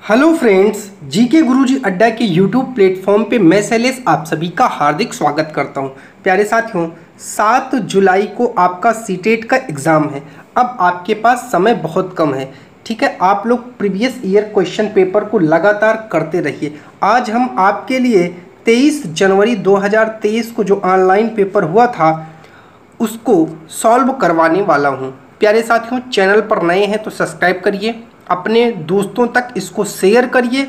Hello friends, GK गुरुजी अड्डा के YouTube platform पे मैं शैलेश आप सभी का हार्दिक स्वागत करता हूं। प्यारे साथियों, 7 जुलाई को आपका सीटेट का एग्ज़ाम है। अब आपके पास समय बहुत कम है, ठीक है। आप लोग प्रीवियस ईयर क्वेश्चन पेपर को लगातार करते रहिए। आज हम आपके लिए 23 जनवरी 2023 को जो ऑनलाइन पेपर हुआ था उसको सॉल्व करवाने वाला हूँ। प्यारे साथियों, चैनल पर नए हैं तो सब्सक्राइब करिए, अपने दोस्तों तक इसको शेयर करिए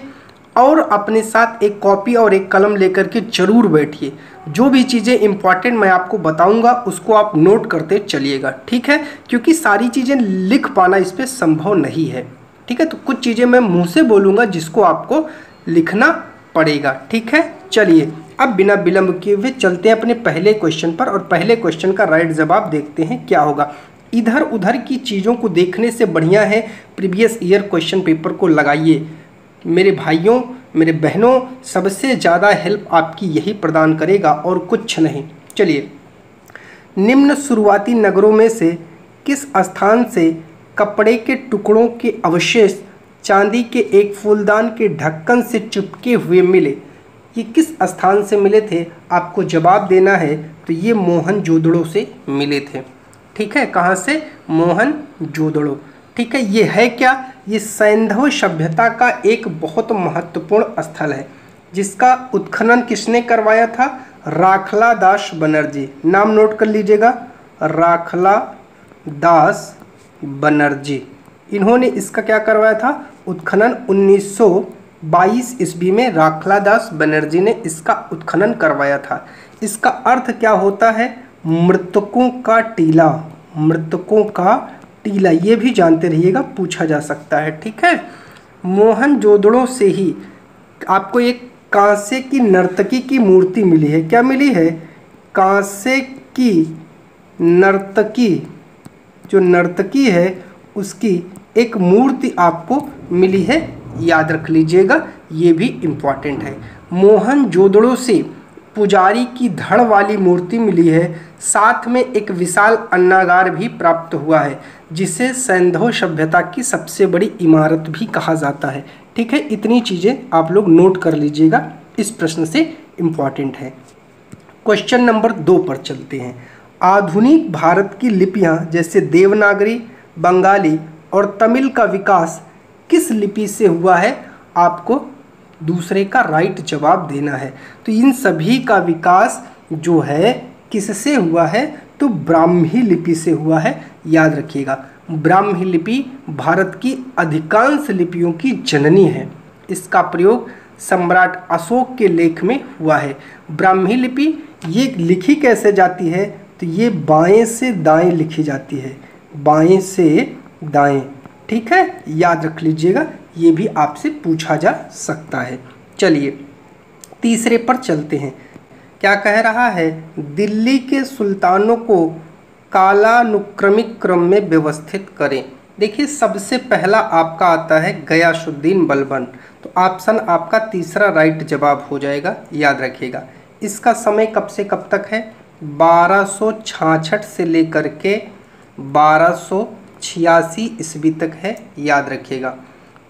और अपने साथ एक कॉपी और एक कलम लेकर के ज़रूर बैठिए। जो भी चीज़ें इंपॉर्टेंट मैं आपको बताऊंगा उसको आप नोट करते चलिएगा, ठीक है। क्योंकि सारी चीज़ें लिख पाना इस पर संभव नहीं है, ठीक है। तो कुछ चीज़ें मैं मुंह से बोलूँगा जिसको आपको लिखना पड़ेगा, ठीक है। चलिए अब बिना विलंब किए हुए चलते हैं अपने पहले क्वेश्चन पर और पहले क्वेश्चन का राइट जवाब देखते हैं क्या होगा। इधर उधर की चीज़ों को देखने से बढ़िया है प्रीवियस ईयर क्वेश्चन पेपर को लगाइए। मेरे भाइयों, मेरे बहनों, सबसे ज़्यादा हेल्प आपकी यही प्रदान करेगा और कुछ नहीं। चलिए, निम्न शुरुआती नगरों में से किस स्थान से कपड़े के टुकड़ों के अवशेष चांदी के एक फूलदान के ढक्कन से चिपके हुए मिले? ये किस स्थान से मिले थे? आपको जवाब देना है। तो ये मोहनजोदड़ो से मिले थे, ठीक है। कहाँ से? मोहनजोदड़ो, ठीक है। ये है क्या? ये सैंधव सभ्यता का एक बहुत महत्वपूर्ण स्थल है जिसका उत्खनन किसने करवाया था? राखला दास बनर्जी। नाम नोट कर लीजिएगा, राखला दास बनर्जी। इन्होंने इसका क्या करवाया था? उत्खनन 1922 ईस्वी में राखला दास बनर्जी ने इसका उत्खनन करवाया था। इसका अर्थ क्या होता है? मृतकों का टीला। मृतकों का टीला, ये भी जानते रहिएगा, पूछा जा सकता है, ठीक है। मोहनजोदड़ो से ही आपको एक कांसे की नर्तकी की मूर्ति मिली है। क्या मिली है? कांसे की नर्तकी, जो नर्तकी है उसकी एक मूर्ति आपको मिली है, याद रख लीजिएगा, ये भी इम्पॉर्टेंट है। मोहनजोदड़ो से पुजारी की धड़ वाली मूर्ति मिली है, साथ में एक विशाल अन्नागार भी प्राप्त हुआ है जिसे सैंधव सभ्यता की सबसे बड़ी इमारत भी कहा जाता है, ठीक है। इतनी चीज़ें आप लोग नोट कर लीजिएगा, इस प्रश्न से इम्पॉर्टेंट है। क्वेश्चन नंबर 2 पर चलते हैं। आधुनिक भारत की लिपियां जैसे देवनागरी, बंगाली और तमिल का विकास किस लिपि से हुआ है? आपको दूसरे का राइट जवाब देना है। तो इन सभी का विकास जो है किससे हुआ है? तो ब्राह्मी लिपि से हुआ है, याद रखिएगा। ब्राह्मी लिपि भारत की अधिकांश लिपियों की जननी है। इसका प्रयोग सम्राट अशोक के लेख में हुआ है। ब्राह्मी लिपि ये लिखी कैसे जाती है? तो ये बाएं से दाएं लिखी जाती है, बाएं से दाएं, ठीक है। याद रख लीजिएगा, ये भी आपसे पूछा जा सकता है। चलिए तीसरे पर चलते हैं। क्या कह रहा है? दिल्ली के सुल्तानों को कालानुक्रमिक क्रम में व्यवस्थित करें। देखिए, सबसे पहला आपका आता है गयासुद्दीन बलबन। तो ऑप्शन आपका तीसरा राइट जवाब हो जाएगा, याद रखिएगा। इसका समय कब से कब तक है? 1266 से लेकर के 1286 ईस्वी तक है, याद रखिएगा,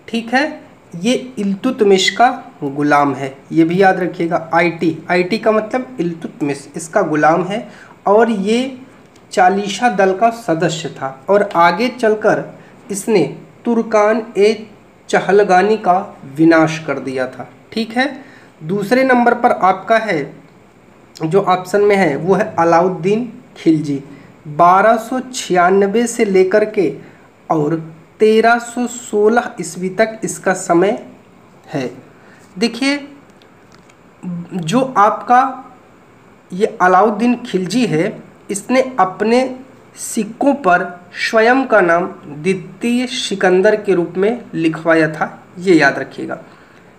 ठीक है। ये इल्तुतमिश का गुलाम है, ये भी याद रखिएगा। आईटी का मतलब इल्तुतमिश, इसका गुलाम है और ये चालीसा दल का सदस्य था और आगे चलकर इसने तुर्कान ए चहलगानी का विनाश कर दिया था, ठीक है। दूसरे नंबर पर आपका है, जो ऑप्शन में है वो है अलाउद्दीन खिलजी। 1296 से लेकर के और 1316 ईस्वी तक इसका समय है। देखिए, जो आपका ये अलाउद्दीन खिलजी है, इसने अपने सिक्कों पर स्वयं का नाम द्वितीय सिकंदर के रूप में लिखवाया था, ये याद रखिएगा।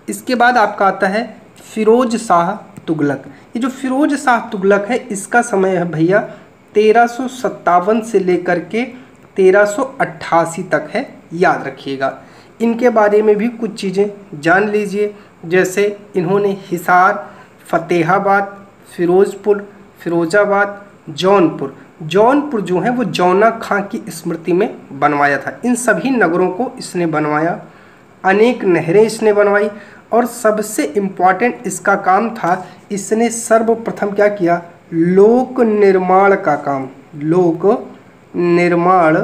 इसके बाद आपका आता है फिरोज शाह तुगलक। ये जो फिरोज शाह तुगलक है, इसका समय है भैया 1357 से लेकर के 1388 तक है, याद रखिएगा। इनके बारे में भी कुछ चीज़ें जान लीजिए, जैसे इन्होंने हिसार, फतेहाबाद, फिरोजपुर, फिरोजाबाद, जौनपुर जो है वो जौना खां की स्मृति में बनवाया था। इन सभी नगरों को इसने बनवाया अनेक नहरें इसने बनवाई, और सबसे इम्पॉर्टेंट इसका काम था, इसने सर्वप्रथम क्या किया, लोक निर्माण का काम, लोक निर्माण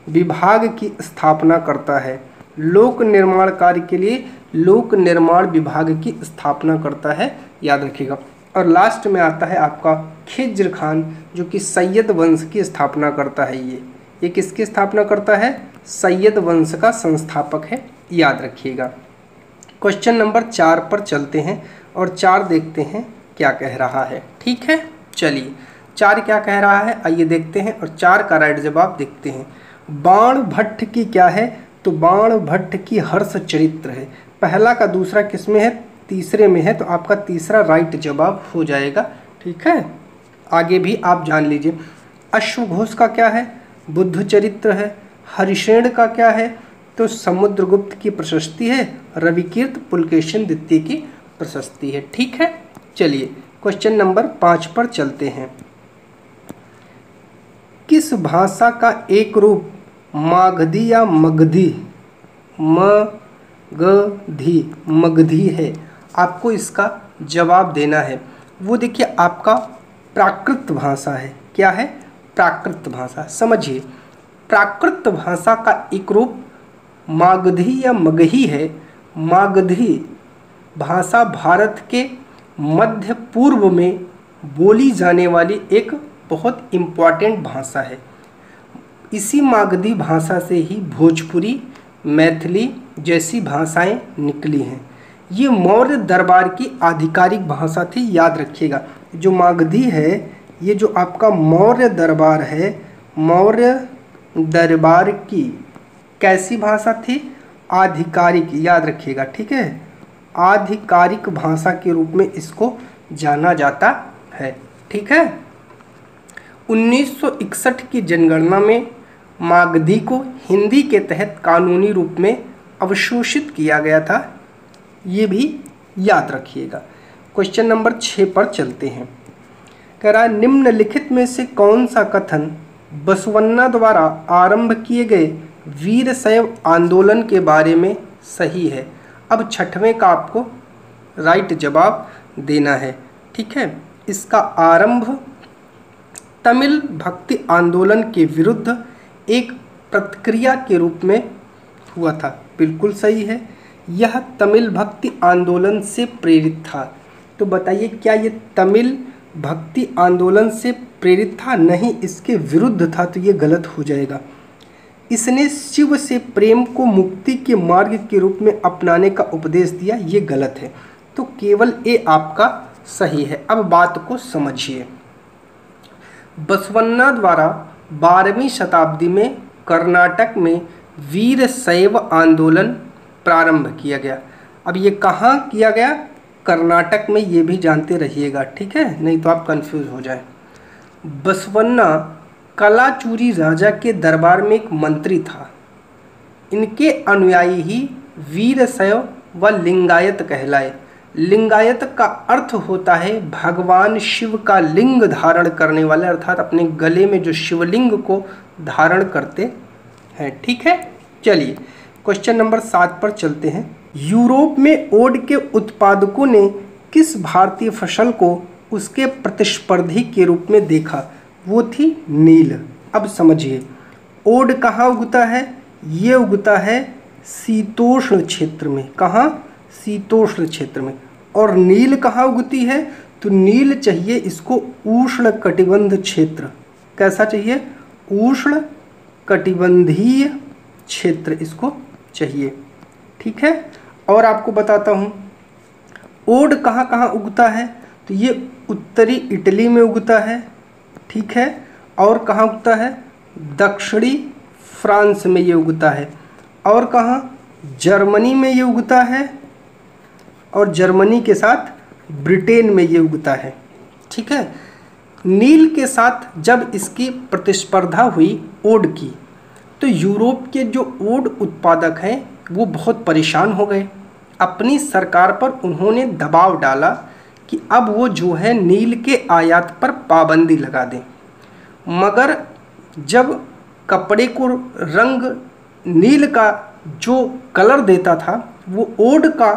विभाग की स्थापना करता है। लोक निर्माण कार्य के लिए लोक निर्माण विभाग की स्थापना करता है, याद रखिएगा। और लास्ट में आता है आपका खिज्र खान, जो कि सैयद वंश की स्थापना करता है। ये किसकी स्थापना करता है, सैयद वंश का संस्थापक है, याद रखिएगा। क्वेश्चन नंबर 4 पर चलते हैं और 4 देखते हैं क्या कह रहा है। ठीक है, चलिए 4 क्या कह रहा है आइए देखते हैं और 4 का राइट जवाब देखते हैं। बाण भट्ट की क्या है, तो बाण भट्ट की हर्ष चरित्र है। पहला का दूसरा किस में है, तीसरे में है, तो आपका तीसरा राइट जवाब हो जाएगा। ठीक है, आगे भी आप जान लीजिए। अश्वघोष का क्या है, बुद्ध चरित्र है। हरिशेन का क्या है, तो समुद्रगुप्त की प्रशस्ति है। रविकीर्त पुलकेशिन द्वितीय की प्रशस्ति है। ठीक है, चलिए क्वेश्चन नंबर 5 पर चलते हैं। किस भाषा का एक रूप मागधी या मगधी, मगधी है, आपको इसका जवाब देना है। वो देखिए आपका प्राकृत भाषा है। क्या है, प्राकृत भाषा। समझिए, प्राकृत भाषा का एक रूप मागधी या मगही है। मागधी भाषा भारत के मध्य पूर्व में बोली जाने वाली एक बहुत इम्पॉर्टेंट भाषा है। इसी मागधी भाषा से ही भोजपुरी, मैथिली जैसी भाषाएं निकली हैं। ये मौर्य दरबार की आधिकारिक भाषा थी, याद रखिएगा। जो मागधी है, ये जो आपका मौर्य दरबार है, मौर्य दरबार की कैसी भाषा थी, आधिकारिक, याद रखिएगा। ठीक है, आधिकारिक भाषा के रूप में इसको जाना जाता है। ठीक है, 1961 की जनगणना में मागधी को हिंदी के तहत कानूनी रूप में अवशोषित किया गया था, ये भी याद रखिएगा। क्वेश्चन नंबर 6 पर चलते हैं। कह रहा है निम्नलिखित में से कौन सा कथन बसवन्ना द्वारा आरंभ किए गए वीरशैव आंदोलन के बारे में सही है। अब 6वें का आपको राइट जवाब देना है। ठीक है, इसका आरंभ तमिल भक्ति आंदोलन के विरुद्ध एक प्रतिक्रिया के रूप में हुआ था। बिल्कुल सही है, यह तमिल भक्ति आंदोलन से प्रेरित था। तो बताइए क्या ये तमिल भक्ति आंदोलन से प्रेरित था? नहीं, इसके विरुद्ध था, तो ये गलत हो जाएगा। इसने शिव से प्रेम को मुक्ति के मार्ग के रूप में अपनाने का उपदेश दिया, ये गलत है। तो केवल ए आपका सही है। अब बात को समझिए। बसवन्ना द्वारा 12वीं शताब्दी में कर्नाटक में वीरशैव आंदोलन प्रारंभ किया गया। अब ये कहाँ किया गया? कर्नाटक में, ये भी जानते रहिएगा। ठीक है, नहीं तो आप कंफ्यूज हो जाए। बसवन्ना कलाचूरी राजा के दरबार में एक मंत्री था। इनके अनुयायी ही वीरशैव व लिंगायत कहलाए। लिंगायत का अर्थ होता है भगवान शिव का लिंग धारण करने वाले, अर्थात अपने गले में जो शिवलिंग को धारण करते हैं। ठीक है, चलिए क्वेश्चन नंबर 7 पर चलते हैं। यूरोप में ओड के उत्पादकों ने किस भारतीय फसल को उसके प्रतिस्पर्धी के रूप में देखा? वो थी नील। अब समझिए, ओड कहाँ उगता है? ये उगता है शीतोष्ण क्षेत्र में। कहाँ? शीतोष्ण क्षेत्र में। और नील कहाँ उगती है? तो नील चाहिए इसको उष्ण कटिबंध क्षेत्र। कैसा चाहिए? उष्ण कटिबंधीय क्षेत्र इसको चाहिए। ठीक है, और आपको बताता हूँ ओड कहाँ कहाँ उगता है। तो ये उत्तरी इटली में उगता है। ठीक है, और कहाँ उगता है? दक्षिणी फ्रांस में ये उगता है। और कहाँ? जर्मनी में ये उगता है, और जर्मनी के साथ ब्रिटेन में ये उगता है। ठीक है, नील के साथ जब इसकी प्रतिस्पर्धा हुई ओड की, तो यूरोप के जो ओड उत्पादक हैं वो बहुत परेशान हो गए। अपनी सरकार पर उन्होंने दबाव डाला कि अब वो जो है नील के आयात पर पाबंदी लगा दें। मगर जब कपड़े को रंग नील का जो कलर देता था वो ओड का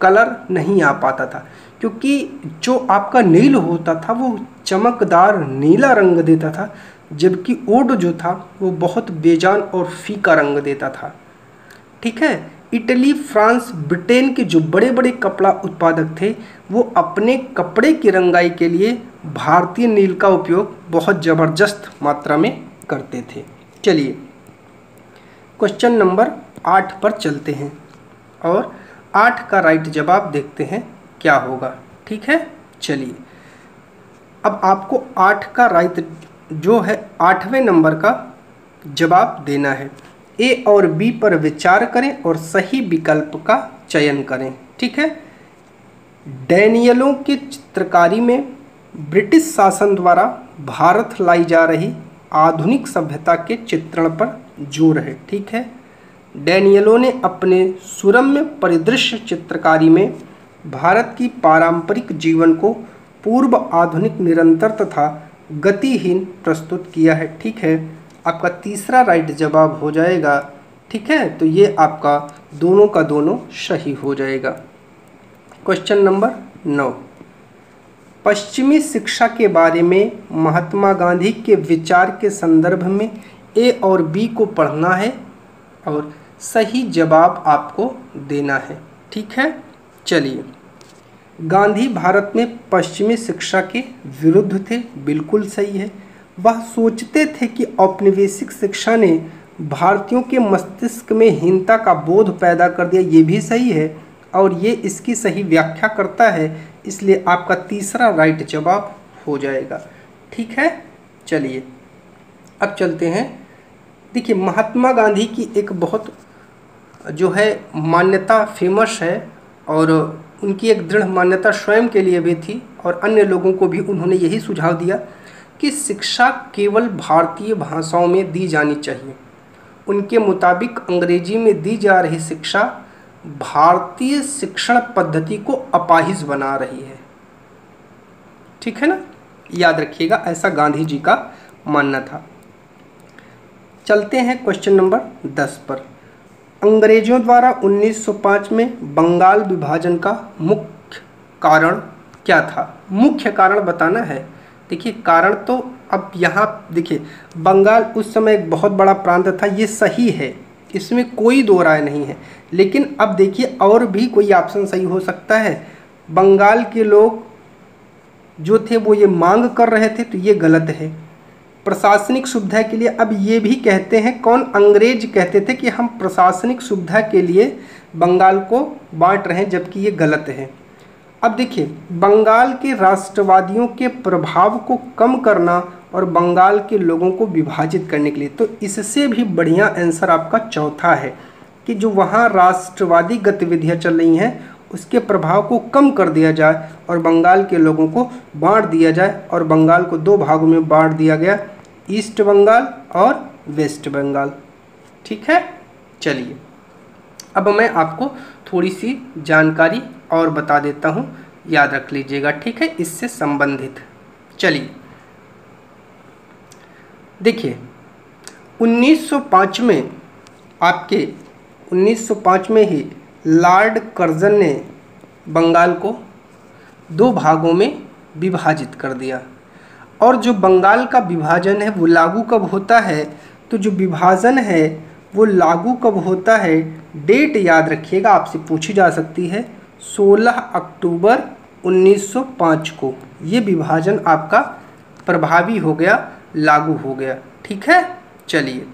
कलर नहीं आ पाता था, क्योंकि जो आपका नील होता था वो चमकदार नीला रंग देता था, जबकि ओड जो था वो बहुत बेजान और फीका रंग देता था। ठीक है। इटली, फ्रांस, ब्रिटेन के जो बड़े बड़े कपड़ा उत्पादक थे वो अपने कपड़े की रंगाई के लिए भारतीय नील का उपयोग बहुत ज़बरदस्त मात्रा में करते थे। चलिए क्वेश्चन नंबर 8 पर चलते हैं और 8 का राइट जवाब देखते हैं क्या होगा। ठीक है, चलिए अब आपको 8 का राइट जो है 8वें नंबर का जवाब देना है। ए और बी पर विचार करें और सही विकल्प का चयन करें। ठीक है। डैनियलों की चित्रकारी में ब्रिटिश शासन द्वारा भारत लाई जा रही आधुनिक सभ्यता के चित्रण पर जोर है। ठीक है। डैनियलों ने अपने सुरम्य परिदृश्य चित्रकारी में भारत की पारंपरिक जीवन को पूर्व आधुनिक, निरंतर तथा गतिहीन प्रस्तुत किया है। ठीक है, आपका तीसरा राइट जवाब हो जाएगा। ठीक है, तो ये आपका दोनों का दोनों सही हो जाएगा। क्वेश्चन नंबर 9, पश्चिमी शिक्षा के बारे में महात्मा गांधी के विचार के संदर्भ में ए और बी को पढ़ना है और सही जवाब आपको देना है। ठीक है, चलिए गांधी भारत में पश्चिमी शिक्षा के विरुद्ध थे, बिल्कुल सही है। वह सोचते थे कि औपनिवेशिक शिक्षा ने भारतीयों के मस्तिष्क में हीनता का बोध पैदा कर दिया, ये भी सही है और ये इसकी सही व्याख्या करता है, इसलिए आपका तीसरा राइट जवाब हो जाएगा। ठीक है, चलिए अब चलते हैं। देखिए महात्मा गांधी की एक बहुत जो है मान्यता फेमस है और उनकी एक दृढ़ मान्यता स्वयं के लिए भी थी और अन्य लोगों को भी उन्होंने यही सुझाव दिया कि शिक्षा केवल भारतीय भाषाओं में दी जानी चाहिए। उनके मुताबिक अंग्रेजी में दी जा रही शिक्षा भारतीय शिक्षण पद्धति को अपाहिज बना रही है। ठीक है ना, याद रखिएगा, ऐसा गांधी जी का मानना था। चलते हैं क्वेश्चन नंबर 10 पर। अंग्रेजों द्वारा 1905 में बंगाल विभाजन का मुख्य कारण क्या था? मुख्य कारण बताना है। देखिए कारण तो अब यहाँ देखिए बंगाल उस समय एक बहुत बड़ा प्रांत था, ये सही है, इसमें कोई दो राय नहीं है। लेकिन अब देखिए और भी कोई ऑप्शन सही हो सकता है। बंगाल के लोग जो थे वो ये मांग कर रहे थे, तो ये गलत है। प्रशासनिक सुविधा के लिए अब ये भी कहते हैं, कौन? अंग्रेज कहते थे कि हम प्रशासनिक सुविधा के लिए बंगाल को बांट रहे हैं, जबकि ये गलत है। अब देखिए बंगाल के राष्ट्रवादियों के प्रभाव को कम करना और बंगाल के लोगों को विभाजित करने के लिए, तो इससे भी बढ़िया आंसर आपका चौथा है कि जो वहाँ राष्ट्रवादी गतिविधियाँ चल रही हैं उसके प्रभाव को कम कर दिया जाए और बंगाल के लोगों को बांट दिया जाए। और बंगाल को दो भागों में बांट दिया गया, ईस्ट बंगाल और वेस्ट बंगाल। ठीक है, चलिए अब मैं आपको थोड़ी सी जानकारी और बता देता हूँ, याद रख लीजिएगा। ठीक है, इससे संबंधित। चलिए देखिए 1905 में आपके 1905 में ही लॉर्ड कर्जन ने बंगाल को दो भागों में विभाजित कर दिया। और जो बंगाल का विभाजन है वो लागू कब होता है? तो जो विभाजन है वो लागू कब होता है, डेट याद रखिएगा, आपसे पूछी जा सकती है। 16 अक्टूबर 1905 को ये विभाजन आपका प्रभावी हो गया, लागू हो गया। ठीक है, चलिए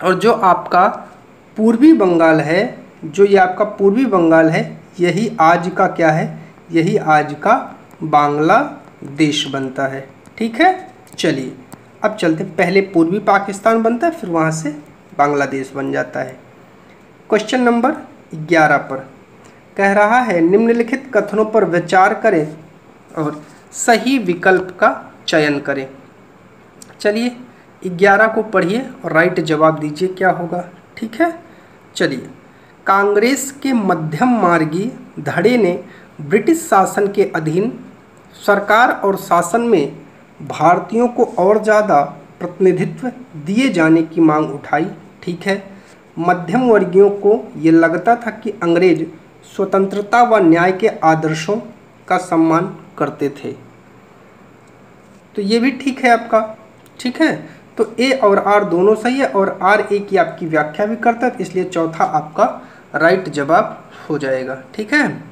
और जो आपका पूर्वी बंगाल है, जो ये आपका पूर्वी बंगाल है, यही आज का क्या है? यही आज का बांग्लादेश बनता है। ठीक है, चलिए अब चलते, पहले पूर्वी पाकिस्तान बनता है फिर वहाँ से बांग्लादेश बन जाता है। क्वेश्चन नंबर 11 पर कह रहा है निम्नलिखित कथनों पर विचार करें और सही विकल्प का चयन करें। चलिए 11 को पढ़िए और राइट जवाब दीजिए क्या होगा। ठीक है, चलिए कांग्रेस के मध्यम मार्गी धड़े ने ब्रिटिश शासन के अधीन सरकार और शासन में भारतीयों को और ज़्यादा प्रतिनिधित्व दिए जाने की मांग उठाई। ठीक है, मध्यम वर्गीयों को ये लगता था कि अंग्रेज स्वतंत्रता व न्याय के आदर्शों का सम्मान करते थे। तो ये भी ठीक है आपका, ठीक है। तो ए और आर दोनों सही है और आर ए की आपकी व्याख्या भी करता है, इसलिए चौथा आपका राइट जवाब हो जाएगा, ठीक है।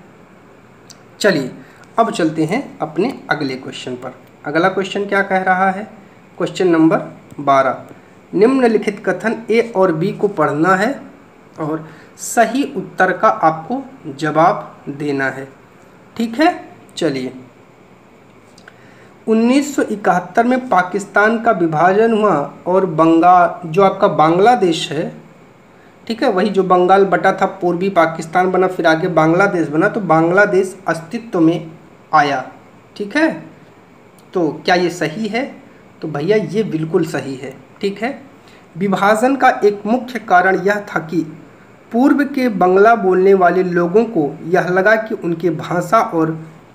चलिए अब चलते हैं अपने अगले क्वेश्चन पर। अगला क्वेश्चन क्या कह रहा है? क्वेश्चन नंबर 12, निम्नलिखित कथन ए और बी को पढ़ना है और सही उत्तर का आपको जवाब देना है, ठीक है। चलिए, 1971 में पाकिस्तान का विभाजन हुआ और बंगाल, जो आपका बांग्लादेश है, ठीक है, वही जो बंगाल बटा था, पूर्वी पाकिस्तान बना, फिर आगे बांग्लादेश बना, तो बांग्लादेश अस्तित्व में आया, ठीक है। तो क्या ये सही है? तो भैया ये बिल्कुल सही है, ठीक है। विभाजन का एक मुख्य कारण यह था कि पूर्व के बंगला बोलने वाले लोगों को यह लगा कि उनके भाषा और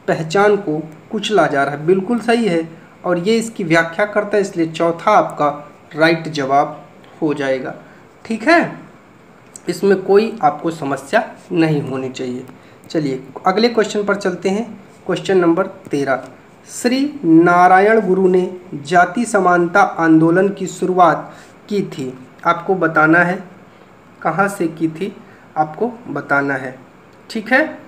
पहचान को कुचला जा रहा है, बिल्कुल सही है। और ये इसकी व्याख्या करता है, इसलिए चौथा आपका राइट जवाब हो जाएगा, ठीक है। इसमें कोई आपको समस्या नहीं होनी चाहिए। चलिए अगले क्वेश्चन पर चलते हैं। क्वेश्चन नंबर 13, श्री नारायण गुरु ने जाति समानता आंदोलन की शुरुआत की थी, आपको बताना है कहाँ से की थी, आपको बताना है, ठीक है।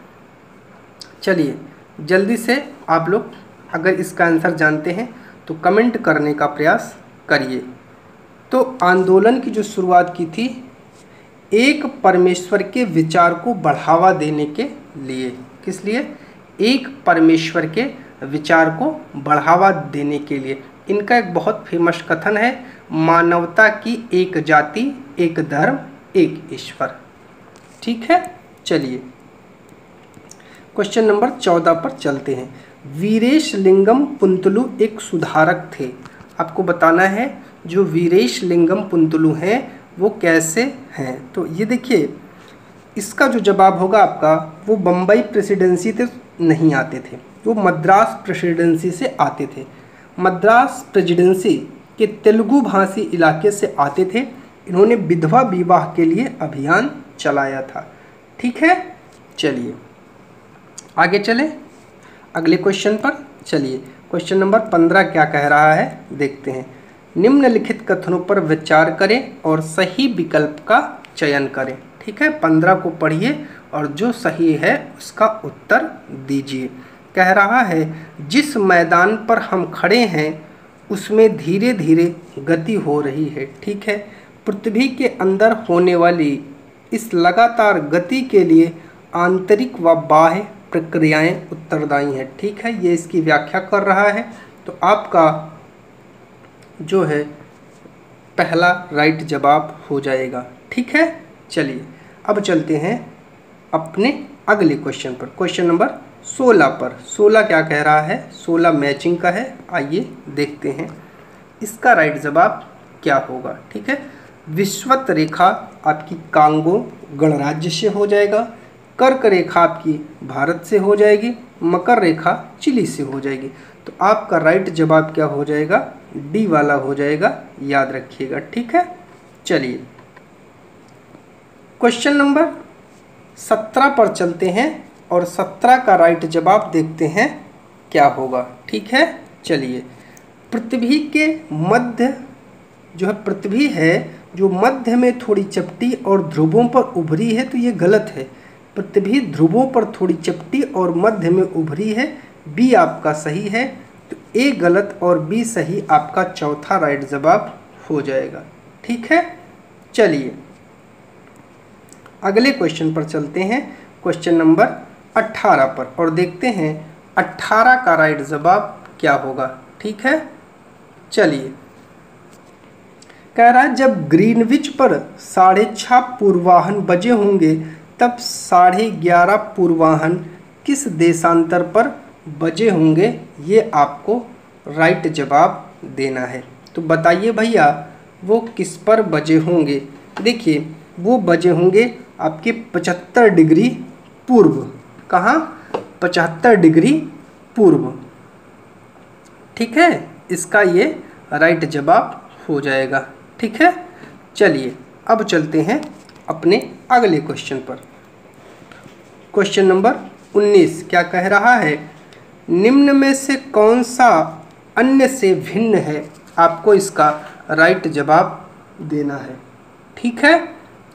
चलिए जल्दी से आप लोग अगर इसका आंसर जानते हैं तो कमेंट करने का प्रयास करिए। तो आंदोलन की जो शुरुआत की थी, एक परमेश्वर के विचार को बढ़ावा देने के लिए। किस लिए? एक परमेश्वर के विचार को बढ़ावा देने के लिए। इनका एक बहुत फेमस कथन है, मानवता की एक जाति, एक धर्म, एक ईश्वर, ठीक है। चलिए क्वेश्चन नंबर 14 पर चलते हैं। वीरेशलिंगम पुंतलु एक सुधारक थे, आपको बताना है जो वीरेशलिंगम पुंतलु हैं वो कैसे हैं। तो ये देखिए, इसका जो जवाब होगा आपका, वो बम्बई प्रेसिडेंसी से नहीं आते थे, वो मद्रास प्रेसिडेंसी से आते थे। मद्रास प्रेसिडेंसी के तेलुगु भाषी इलाके से आते थे। इन्होंने विधवा विवाह के लिए अभियान चलाया था, ठीक है। चलिए आगे चले अगले क्वेश्चन पर। चलिए क्वेश्चन नंबर 15 क्या कह रहा है देखते हैं। निम्नलिखित कथनों पर विचार करें और सही विकल्प का चयन करें, ठीक है। 15 को पढ़िए और जो सही है उसका उत्तर दीजिए। कह रहा है, जिस मैदान पर हम खड़े हैं उसमें धीरे धीरे गति हो रही है, ठीक है। पृथ्वी के अंदर होने वाली इस लगातार गति के लिए आंतरिक व बाह्य प्रक्रियाएं उत्तरदायी हैं, ठीक है। ये इसकी व्याख्या कर रहा है। तो आपका जो है पहला राइट जवाब हो जाएगा, ठीक है। चलिए अब चलते हैं अपने अगले क्वेश्चन पर, क्वेश्चन नंबर 16 पर। 16 क्या कह रहा है? 16 मैचिंग का है, आइए देखते हैं इसका राइट जवाब क्या होगा, ठीक है। विषुवत रेखा आपकी कांगो गणराज्य से हो जाएगा, कर्क रेखा आपकी भारत से हो जाएगी, मकर रेखा चिली से हो जाएगी। तो आपका राइट जवाब क्या हो जाएगा? डी वाला हो जाएगा, याद रखिएगा, ठीक है। चलिए क्वेश्चन नंबर 17 पर चलते हैं और 17 का राइट जवाब देखते हैं क्या होगा, ठीक है। चलिए, पृथ्वी के मध्य जो है, पृथ्वी है जो मध्य में थोड़ी चपटी और ध्रुवों पर उभरी है, तो ये गलत है। पृथ्वी ध्रुवों पर थोड़ी चपटी और मध्य में उभरी है, बी आपका सही है। तो ए गलत और बी सही, आपका चौथा राइट जवाब हो जाएगा, ठीक है। चलिए अगले क्वेश्चन पर चलते हैं, क्वेश्चन नंबर 18 पर, और देखते हैं 18 का राइट जवाब क्या होगा, ठीक है। चलिए कह रहा है, जब ग्रीनविच पर 6:30 पूर्वाह्न बजे होंगे तब 11:30 पूर्वाह्न किस देशांतर पर बजे होंगे, ये आपको राइट जवाब देना है। तो बताइए भैया वो किस पर बजे होंगे। देखिए वो बजे होंगे आपके 75 डिग्री पूर्व। कहाँ? 75 डिग्री पूर्व, ठीक है। इसका ये राइट जवाब हो जाएगा, ठीक है। चलिए अब चलते हैं अपने अगले क्वेश्चन पर। क्वेश्चन नंबर 19 क्या कह रहा है, निम्न में से कौन सा अन्य से भिन्न है? आपको इसका राइट जवाब देना है। ठीक है,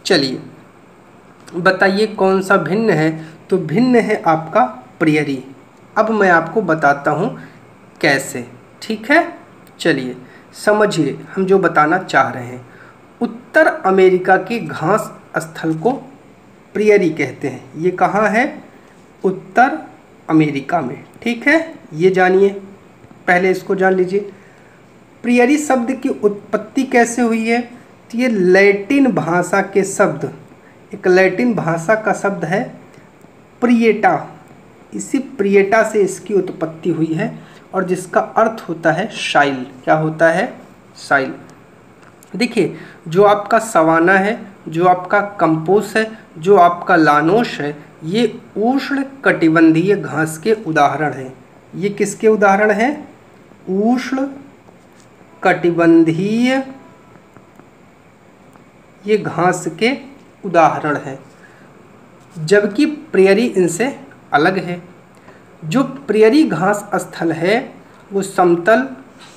चलिए बताइए कौन सा भिन्न है। तो भिन्न है आपका प्रियरी। अब मैं आपको बताता हूँ कैसे। ठीक है, चलिए समझिए हम जो बताना चाह रहे हैं। उत्तर अमेरिका के घास स्थल को प्रियरी कहते हैं। ये कहाँ है? उत्तर अमेरिका में। ठीक है, ये जानिए, पहले इसको जान लीजिए। प्रियरी शब्द की उत्पत्ति कैसे हुई है? तो ये लैटिन भाषा के शब्द, एक लैटिन भाषा का शब्द है प्रिएटा। इसी प्रिएटा से इसकी उत्पत्ति हुई है और जिसका अर्थ होता है शाइल। क्या होता है? शाइल। देखिए, जो आपका सवाना है, जो आपका कंपोस है, जो आपका लानोश है, ये उष्ण कटिबंधीय घास के उदाहरण हैं। ये किसके उदाहरण हैं? उष्ण कटिबंधीय ये घास के उदाहरण है, जबकि प्रियरी इनसे अलग है। जो प्रियरी घास स्थल है वो समतल,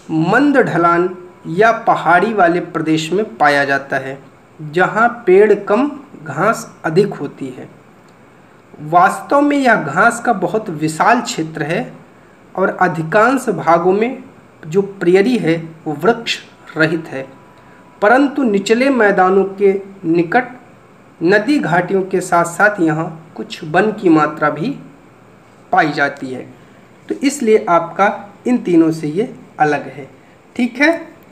मंद ढलान या पहाड़ी वाले प्रदेश में पाया जाता है, जहाँ पेड़ कम, घास अधिक होती है। वास्तव में यह घास का बहुत विशाल क्षेत्र है और अधिकांश भागों में जो प्रियरी है वो वृक्ष रहित है, परंतु निचले मैदानों के निकट नदी घाटियों के साथ साथ यहाँ कुछ वन की मात्रा भी पाई जाती है। तो इसलिए आपका इन तीनों से ये अलग है। ठीक है,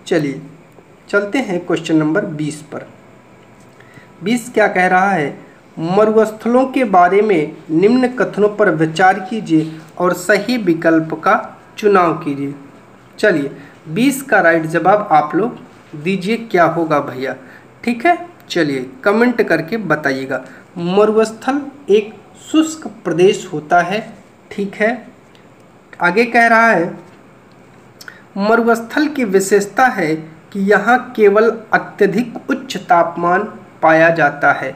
चलिए चलते हैं क्वेश्चन नंबर 20 पर। 20 क्या कह रहा है, मरुस्थलों के बारे में निम्न कथनों पर विचार कीजिए और सही विकल्प का चुनाव कीजिए। चलिए 20 का राइट जवाब आप लोग दीजिए, क्या होगा भैया? ठीक है, चलिए कमेंट करके बताइएगा। मरुस्थल एक शुष्क प्रदेश होता है। ठीक है, आगे कह रहा है मरुस्थल की विशेषता है कि यहाँ केवल अत्यधिक उच्च तापमान पाया जाता है।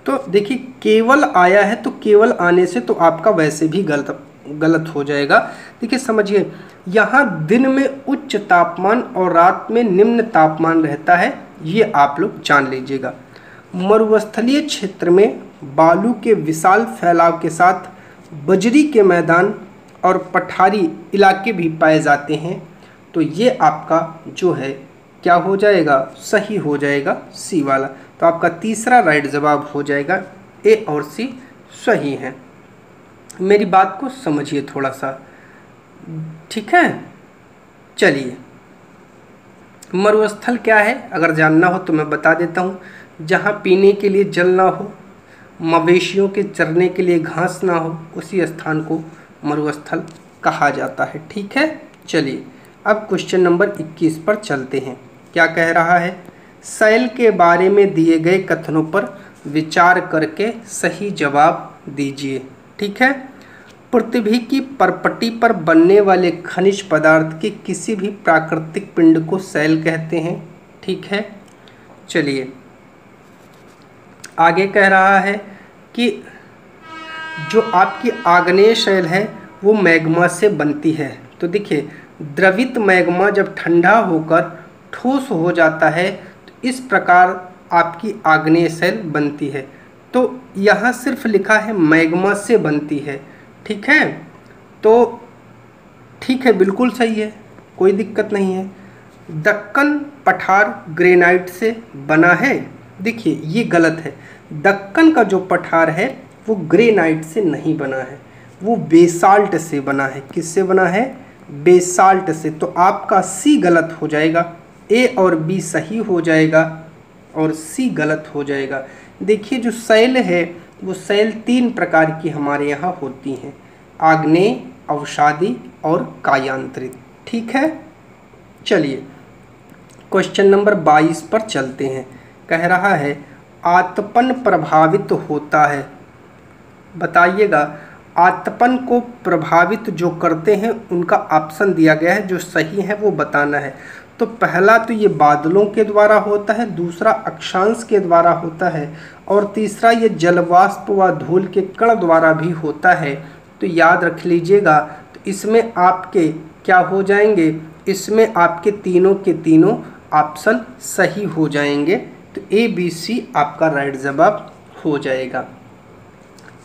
तो देखिए, केवल आया है तो केवल आने से तो आपका वैसे भी गलत हो जाएगा। देखिए समझिए, यहाँ दिन में उच्च तापमान और रात में निम्न तापमान रहता है, ये आप लोग जान लीजिएगा। मरुस्थलीय क्षेत्र में बालू के विशाल फैलाव के साथ बजरी के मैदान और पठारी इलाके भी पाए जाते हैं। तो ये आपका जो है क्या हो जाएगा? सही हो जाएगा, सी वाला। तो आपका तीसरा राइट जवाब हो जाएगा, ए और सी सही है। मेरी बात को समझिए थोड़ा सा। ठीक है, चलिए मरुस्थल क्या है अगर जानना हो तो मैं बता देता हूँ। जहाँ पीने के लिए जल ना हो, मवेशियों के चरने के लिए घास ना हो, उसी स्थान को मरुस्थल कहा जाता है। ठीक है, चलिए अब क्वेश्चन नंबर 21 पर चलते हैं। क्या कह रहा है, शैल के बारे में दिए गए कथनों पर विचार करके सही जवाब दीजिए। ठीक है, पृथ्वी की परपटी पर बनने वाले खनिज पदार्थ के किसी भी प्राकृतिक पिंड को शैल कहते हैं। ठीक है, चलिए आगे कह रहा है कि जो आपकी आग्नेय शैल है वो मैग्मा से बनती है। तो देखिए, द्रवित मैग्मा जब ठंडा होकर ठोस हो जाता है तो इस प्रकार आपकी आग्नेय शैल बनती है। तो यहाँ सिर्फ लिखा है मैग्मा से बनती है। ठीक है, तो ठीक है, बिल्कुल सही है, कोई दिक्कत नहीं है। दक्कन पठार ग्रेनाइट से बना है। देखिए ये गलत है। दक्कन का जो पठार है वो ग्रेनाइट से नहीं बना है, वो बेसाल्ट से बना है। किससे बना है? बेसाल्ट से। तो आपका सी गलत हो जाएगा, ए और बी सही हो जाएगा और सी गलत हो जाएगा। देखिए जो शैल है वो शैल 3 प्रकार की हमारे यहाँ होती हैं, आग्नेय, अवसादी और कायांतरित। ठीक है, चलिए क्वेश्चन नंबर 22 पर चलते हैं। कह रहा है आतपन प्रभावित होता है। बताइएगा, आतपन को प्रभावित जो करते हैं उनका ऑप्शन दिया गया है, जो सही है वो बताना है। तो पहला तो ये बादलों के द्वारा होता है, दूसरा अक्षांश के द्वारा होता है, और तीसरा ये जलवाष्प व धूल के कण द्वारा भी होता है। तो याद रख लीजिएगा। तो इसमें आपके क्या हो जाएंगे, इसमें आपके तीनों के तीनों ऑप्शन सही हो जाएंगे। तो ए बी सी आपका राइट जवाब हो जाएगा।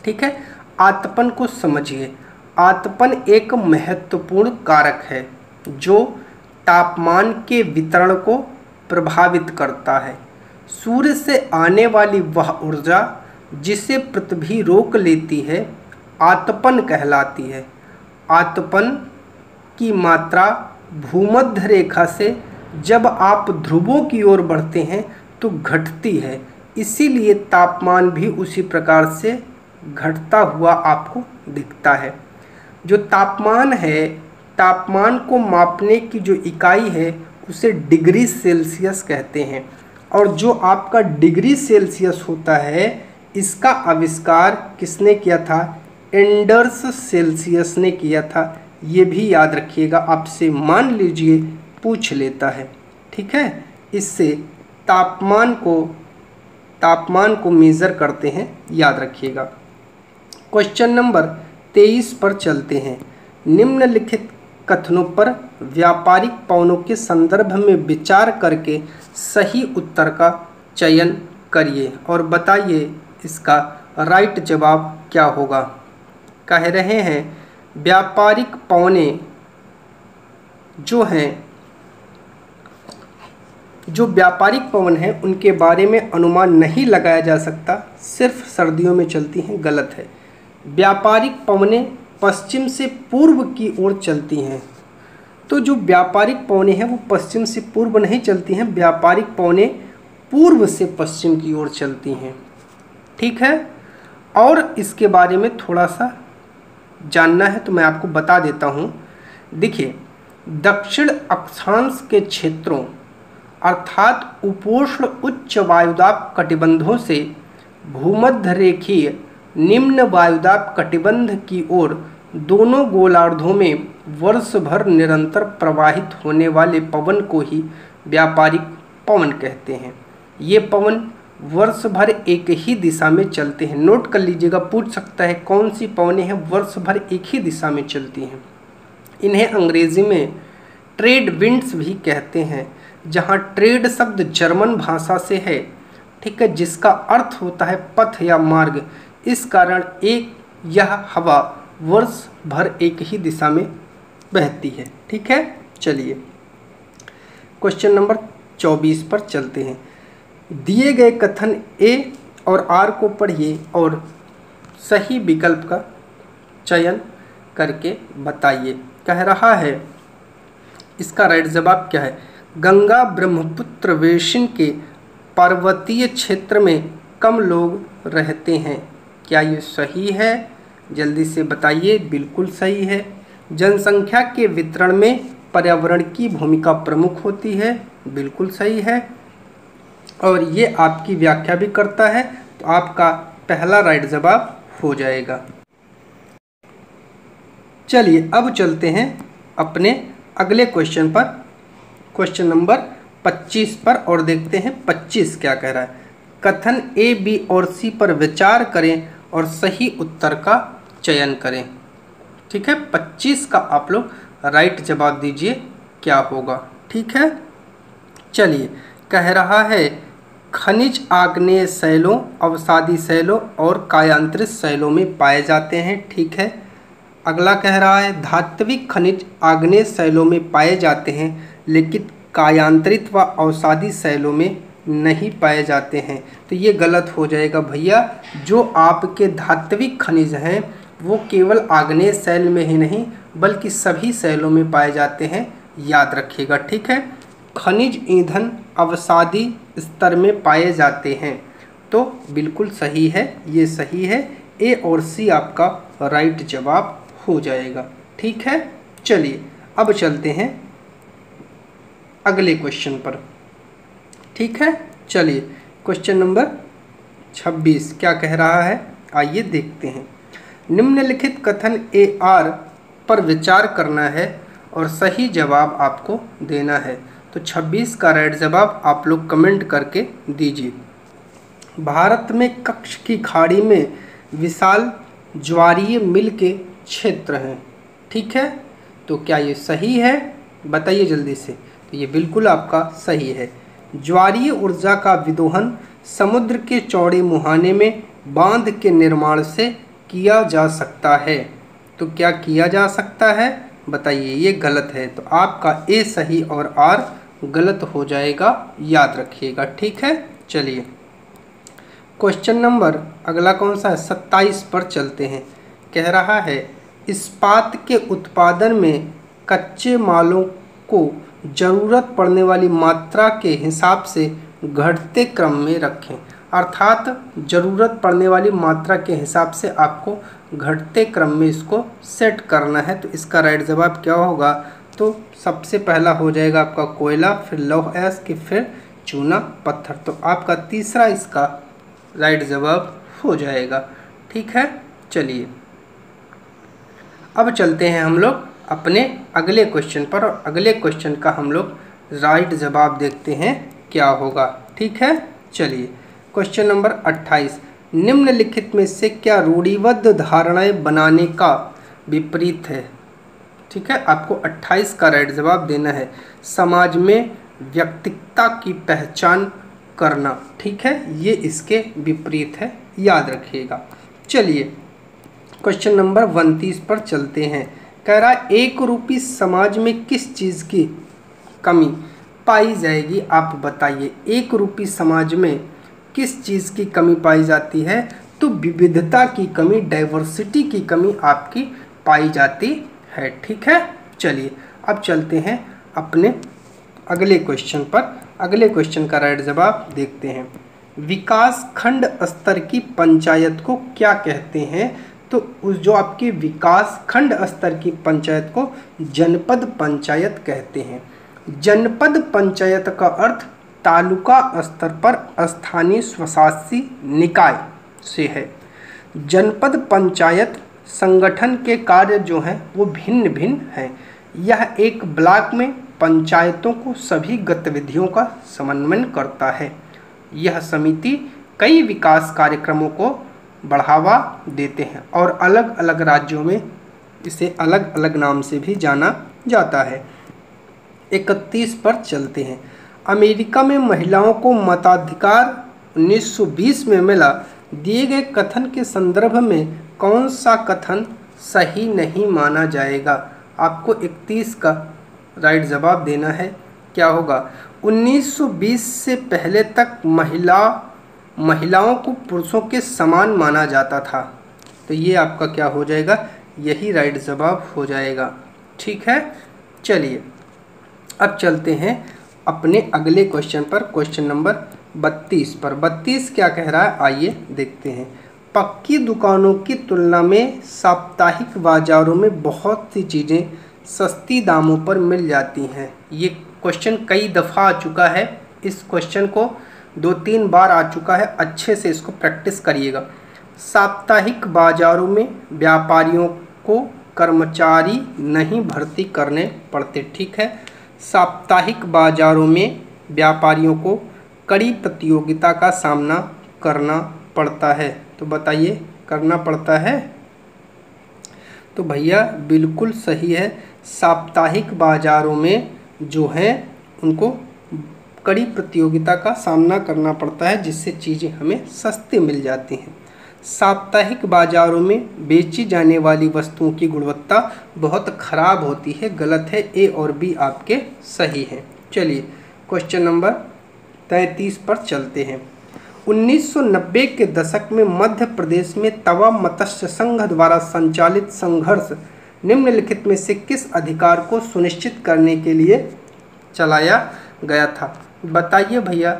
ठीक है, आतपन को समझिए। आतपन एक महत्वपूर्ण कारक है जो तापमान के वितरण को प्रभावित करता है। सूर्य से आने वाली वह ऊर्जा जिसे पृथ्वी रोक लेती है आतपन कहलाती है। आतपन की मात्रा भूमध्य रेखा से जब आप ध्रुवों की ओर बढ़ते हैं तो घटती है, इसीलिए तापमान भी उसी प्रकार से घटता हुआ आपको दिखता है। जो तापमान है, तापमान को मापने की जो इकाई है उसे डिग्री सेल्सियस कहते हैं, और जो आपका डिग्री सेल्सियस होता है इसका आविष्कार किसने किया था, एंडर्स सेल्सियस ने किया था। ये भी याद रखिएगा, आपसे मान लीजिए पूछ लेता है। ठीक है, इससे तापमान को मेज़र करते हैं, याद रखिएगा। क्वेश्चन नंबर 23 पर चलते हैं। निम्नलिखित कथनों पर व्यापारिक पवनों के संदर्भ में विचार करके सही उत्तर का चयन करिए और बताइए इसका राइट जवाब क्या होगा। कह रहे हैं व्यापारिक पवने जो व्यापारिक पवन है उनके बारे में अनुमान नहीं लगाया जा सकता, सिर्फ सर्दियों में चलती हैं। गलत है। व्यापारिक पवनें पश्चिम से पूर्व की ओर चलती हैं। तो जो व्यापारिक पवनें हैं वो पश्चिम से पूर्व नहीं चलती हैं, व्यापारिक पवनें पूर्व से पश्चिम की ओर चलती हैं। ठीक है, और इसके बारे में थोड़ा सा जानना है तो मैं आपको बता देता हूँ। देखिए, दक्षिण अक्षांश के क्षेत्रों अर्थात उपोष्ण उच्च वायुदाब कटिबंधों से भूमध्य रेखीय निम्न वायुदाब कटिबंध की ओर दोनों गोलार्धों में वर्ष भर निरंतर प्रवाहित होने वाले पवन को ही व्यापारिक पवन कहते हैं। ये पवन वर्ष भर एक ही दिशा में चलते हैं। नोट कर लीजिएगा, पूछ सकता है कौन सी पवनें हैं वर्ष भर एक ही दिशा में चलती हैं। इन्हें अंग्रेजी में ट्रेड विंड्स भी कहते हैं, जहाँ ट्रेड शब्द जर्मन भाषा से है। ठीक है, जिसका अर्थ होता है पथ या मार्ग। इस कारण यह हवा वर्ष भर एक ही दिशा में बहती है। ठीक है, चलिए क्वेश्चन नंबर 24 पर चलते हैं। दिए गए कथन ए और आर को पढ़िए और सही विकल्प का चयन करके बताइए। कह रहा है इसका राइट जवाब क्या है, गंगा ब्रह्मपुत्र बेसिन के पर्वतीय क्षेत्र में कम लोग रहते हैं। क्या ये सही है? जल्दी से बताइए। बिल्कुल सही है। जनसंख्या के वितरण में पर्यावरण की भूमिका प्रमुख होती है। बिल्कुल सही है, और ये आपकी व्याख्या भी करता है, तो आपका पहला राइट जवाब हो जाएगा। चलिए अब चलते हैं अपने अगले क्वेश्चन पर, क्वेश्चन नंबर 25 पर, और देखते हैं 25 क्या कह रहा है। कथन ए, बी और सी पर विचार करें और सही उत्तर का चयन करें। ठीक है, 25 का आप लोग राइट जवाब दीजिए क्या होगा। ठीक है, चलिए कह रहा है खनिज आग्नेय शैलों, अवसादी शैलों और कायांतरित शैलों में पाए जाते हैं। ठीक है, अगला कह रहा है धात्विक खनिज आग्नेय शैलों में पाए जाते हैं लेकिन कायांतरित व अवसादी शैलों में नहीं पाए जाते हैं। तो ये गलत हो जाएगा भैया। जो आपके धात्विक खनिज हैं वो केवल आग्नेय शैल में ही नहीं बल्कि सभी शैलों में पाए जाते हैं, याद रखिएगा। ठीक है, खनिज ईंधन अवसादी स्तर में पाए जाते हैं, तो बिल्कुल सही है, ये सही है। ए और सी आपका राइट जवाब हो जाएगा। ठीक है, चलिए अब चलते हैं अगले क्वेश्चन पर। ठीक है, चलिए क्वेश्चन नंबर 26 क्या कह रहा है, आइए देखते हैं। निम्नलिखित कथन ए आर पर विचार करना है और सही जवाब आपको देना है। तो 26 का राइट जवाब आप लोग कमेंट करके दीजिए। भारत में कच्छ की खाड़ी में विशाल ज्वारीय मिल के क्षेत्र हैं, ठीक है, तो क्या ये सही है? बताइए जल्दी से। तो ये बिल्कुल आपका सही है। ज्वारीय ऊर्जा का विदोहन समुद्र के चौड़े मुहाने में बांध के निर्माण से किया जा सकता है। तो क्या किया जा सकता है? बताइए। ये गलत है, तो आपका ए सही और आर गलत हो जाएगा, याद रखिएगा, ठीक है। चलिए क्वेश्चन नंबर अगला कौन सा है? 27 पर चलते हैं। कह रहा है इस्पात के उत्पादन में कच्चे मालों को ज़रूरत पड़ने वाली मात्रा के हिसाब से घटते क्रम में रखें। अर्थात ज़रूरत पड़ने वाली मात्रा के हिसाब से आपको घटते क्रम में इसको सेट करना है। तो इसका राइट जवाब क्या होगा? तो सबसे पहला हो जाएगा आपका कोयला, फिर लौह अयस्क, फिर चूना पत्थर। तो आपका तीसरा इसका राइट जवाब हो जाएगा, ठीक है। चलिए अब चलते हैं हम लोग अपने अगले क्वेश्चन पर, और अगले क्वेश्चन का हम लोग राइट जवाब देखते हैं क्या होगा, ठीक है। चलिए क्वेश्चन नंबर 28, निम्नलिखित में से क्या रूढ़िबद्ध धारणाएं बनाने का विपरीत है? ठीक है, आपको 28 का राइट जवाब देना है। समाज में व्यक्तित्व की पहचान करना, ठीक है, ये इसके विपरीत है, याद रखिएगा। चलिए क्वेश्चन नंबर 29 पर चलते हैं। कह रहा है एक रूपी समाज में किस चीज़ की कमी पाई जाएगी? आप बताइए। एक रूपी समाज में किस चीज़ की कमी पाई जाती है? तो विविधता की कमी, डाइवर्सिटी की कमी आपकी पाई जाती है, ठीक है। चलिए अब चलते हैं अपने अगले क्वेश्चन पर। अगले क्वेश्चन का राइट जवाब देखते हैं। विकास खंड स्तर की पंचायत को क्या कहते हैं? तो उस जो आपकी विकास खंड स्तर की पंचायत को जनपद पंचायत कहते हैं। जनपद पंचायत का अर्थ तालुका स्तर पर स्थानीय स्वशासी निकाय से है। जनपद पंचायत संगठन के कार्य जो हैं वो भिन्न भिन्न हैं। यह एक ब्लॉक में पंचायतों को सभी गतिविधियों का समन्वय करता है। यह समिति कई विकास कार्यक्रमों को बढ़ावा देते हैं और अलग अलग राज्यों में इसे अलग अलग नाम से भी जाना जाता है। 31 पर चलते हैं। अमेरिका में महिलाओं को मताधिकार 1920 में मिला। दिए गए कथन के संदर्भ में कौन सा कथन सही नहीं माना जाएगा? आपको 31 का राइट जवाब देना है। क्या होगा? 1920 से पहले तक महिलाओं को पुरुषों के समान माना जाता था। तो ये आपका क्या हो जाएगा? यही राइट जवाब हो जाएगा, ठीक है। चलिए अब चलते हैं अपने अगले क्वेश्चन पर, क्वेश्चन नंबर 32 पर। 32 क्या कह रहा है, आइए देखते हैं। पक्की दुकानों की तुलना में साप्ताहिक बाज़ारों में बहुत सी चीज़ें सस्ती दामों पर मिल जाती हैं। ये क्वेश्चन कई दफ़ा आ चुका है, इस क्वेश्चन को 2-3 बार आ चुका है, अच्छे से इसको प्रैक्टिस करिएगा। साप्ताहिक बाज़ारों में व्यापारियों को कर्मचारी नहीं भर्ती करने पड़ते, ठीक है। साप्ताहिक बाज़ारों में व्यापारियों को कड़ी प्रतियोगिता का सामना करना पड़ता है। तो बताइए, करना पड़ता है? तो भैया बिल्कुल सही है। साप्ताहिक बाज़ारों में जो है उनको कड़ी प्रतियोगिता का सामना करना पड़ता है, जिससे चीज़ें हमें सस्ती मिल जाती हैं। साप्ताहिक बाज़ारों में बेची जाने वाली वस्तुओं की गुणवत्ता बहुत खराब होती है। गलत है, ए और बी आपके सही हैं। चलिए क्वेश्चन नंबर 33 पर चलते हैं। 1990 के दशक में मध्य प्रदेश में तवा मत्स्य संघ द्वारा संचालित संघर्ष निम्नलिखित में से किस अधिकार को सुनिश्चित करने के लिए चलाया गया था? बताइए भैया।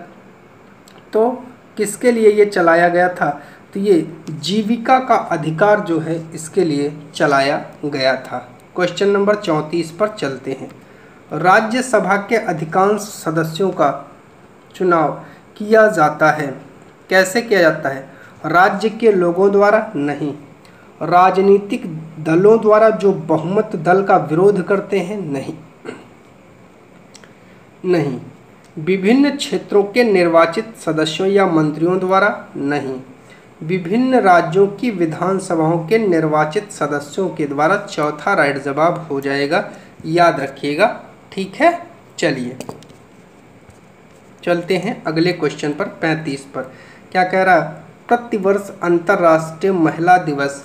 तो किसके लिए ये चलाया गया था? तो ये जीविका का अधिकार जो है इसके लिए चलाया गया था। क्वेश्चन नंबर 34 पर चलते हैं। राज्यसभा के अधिकांश सदस्यों का चुनाव किया जाता है। कैसे किया जाता है? राज्य के लोगों द्वारा नहीं, राजनीतिक दलों द्वारा जो बहुमत दल का विरोध करते हैं नहीं, नहीं। विभिन्न क्षेत्रों के निर्वाचित सदस्यों या मंत्रियों द्वारा? नहीं। विभिन्न राज्यों की विधानसभाओं के निर्वाचित सदस्यों के द्वारा? चौथा राइट जवाब हो जाएगा, याद रखिएगा। ठीक है, चलिए चलते हैं अगले क्वेश्चन पर, 35 पर। क्या कह रहा है? प्रतिवर्ष अंतर्राष्ट्रीय महिला दिवस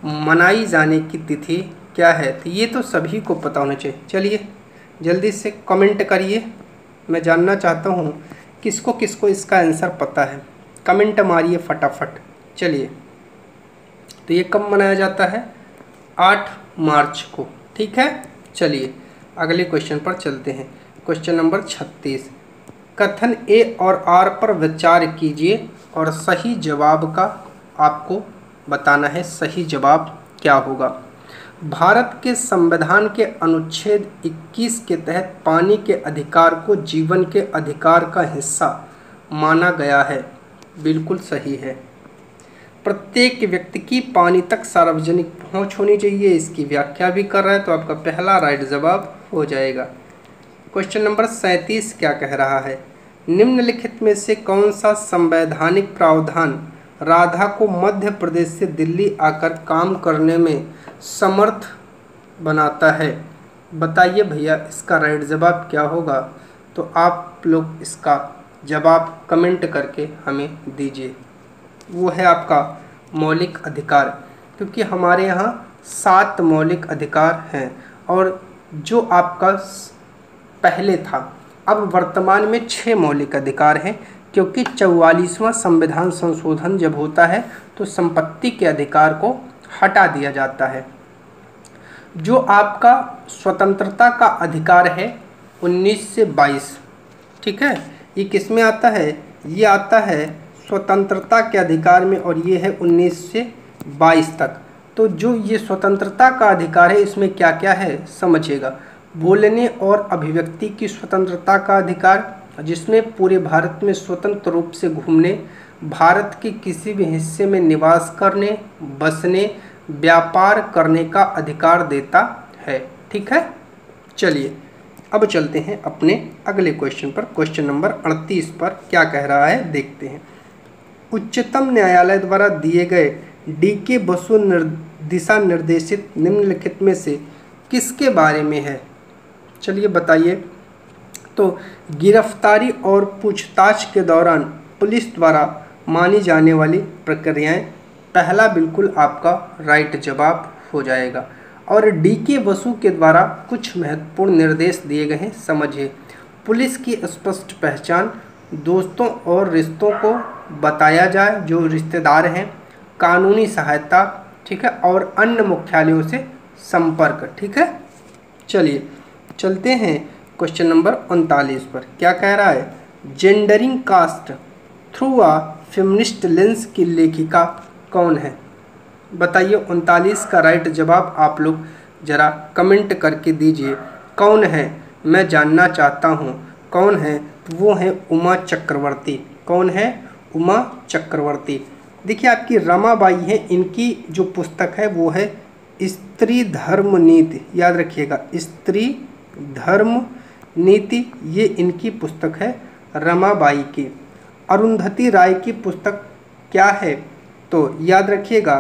मनाई जाने की तिथि क्या है? तो ये तो सभी को पता होना चाहिए। चलिए जल्दी से कमेंट करिए, मैं जानना चाहता हूँ किसको किसको इसका आंसर पता है। कमेंट मारिए फटाफट। चलिए, तो ये कब मनाया जाता है? 8 मार्च को। ठीक है, चलिए अगले क्वेश्चन पर चलते हैं। Question number 36। कथन ए और आर पर विचार कीजिए और सही जवाब का आपको बताना है। सही जवाब क्या होगा? भारत के संविधान के अनुच्छेद 21 के तहत पानी के अधिकार को जीवन के अधिकार का हिस्सा माना गया है। बिल्कुल सही है। प्रत्येक व्यक्ति की पानी तक सार्वजनिक पहुंच होनी चाहिए, इसकी व्याख्या भी कर रहा है, तो आपका पहला राइट जवाब हो जाएगा। क्वेश्चन नंबर 37 क्या कह रहा है? निम्नलिखित में से कौन सा संवैधानिक प्रावधान राधा को मध्य प्रदेश से दिल्ली आकर काम करने में समर्थ बनाता है? बताइए भैया, इसका राइट जवाब क्या होगा? तो आप लोग इसका जवाब कमेंट करके हमें दीजिए। वो है आपका मौलिक अधिकार, क्योंकि हमारे यहाँ 7 मौलिक अधिकार हैं और जो आपका पहले था, अब वर्तमान में 6 मौलिक अधिकार हैं, क्योंकि 44वां संविधान संशोधन जब होता है तो संपत्ति के अधिकार को हटा दिया जाता है। जो आपका स्वतंत्रता का अधिकार है 19 से 22, ठीक है, ये किस में आता है? ये आता है स्वतंत्रता के अधिकार में, और ये है 19 से 22 तक। तो जो ये स्वतंत्रता का अधिकार है, इसमें क्या क्या है समझिएगा। बोलने और अभिव्यक्ति की स्वतंत्रता का अधिकार, जिसमें पूरे भारत में स्वतंत्र रूप से घूमने, भारत के किसी भी हिस्से में निवास करने, बसने, व्यापार करने का अधिकार देता है। ठीक है, चलिए अब चलते हैं अपने अगले क्वेश्चन पर। क्वेश्चन नंबर 38 पर क्या कह रहा है देखते हैं। उच्चतम न्यायालय द्वारा दिए गए डी.के. बसु दिशा निर्देशित निम्नलिखित में से किसके बारे में है? चलिए बताइए। तो गिरफ्तारी और पूछताछ के दौरान पुलिस द्वारा मानी जाने वाली प्रक्रियाएं, पहला बिल्कुल आपका राइट जवाब हो जाएगा। और डी.के. बसु के द्वारा कुछ महत्वपूर्ण निर्देश दिए गए हैं, समझिए। पुलिस की स्पष्ट पहचान, दोस्तों और रिश्तों को बताया जाए जो रिश्तेदार हैं, कानूनी सहायता, ठीक है, और अन्य मुख्यालयों से संपर्क। ठीक है, चलिए चलते हैं क्वेश्चन नंबर 39 पर। क्या कह रहा है? Gendering caste through a feminist lens की लेखिका कौन है? बताइए 39 का राइट जवाब आप लोग ज़रा कमेंट करके दीजिए। कौन है? मैं जानना चाहता हूँ कौन है। वो है उमा चक्रवर्ती। कौन है? उमा चक्रवर्ती। देखिए आपकी रमाबाई है, इनकी जो पुस्तक है वो है स्त्री धर्म नीति, याद रखिएगा, स्त्री धर्म नीति, ये इनकी पुस्तक है रमाबाई की। अरुंधति राय की पुस्तक क्या है? तो याद रखिएगा,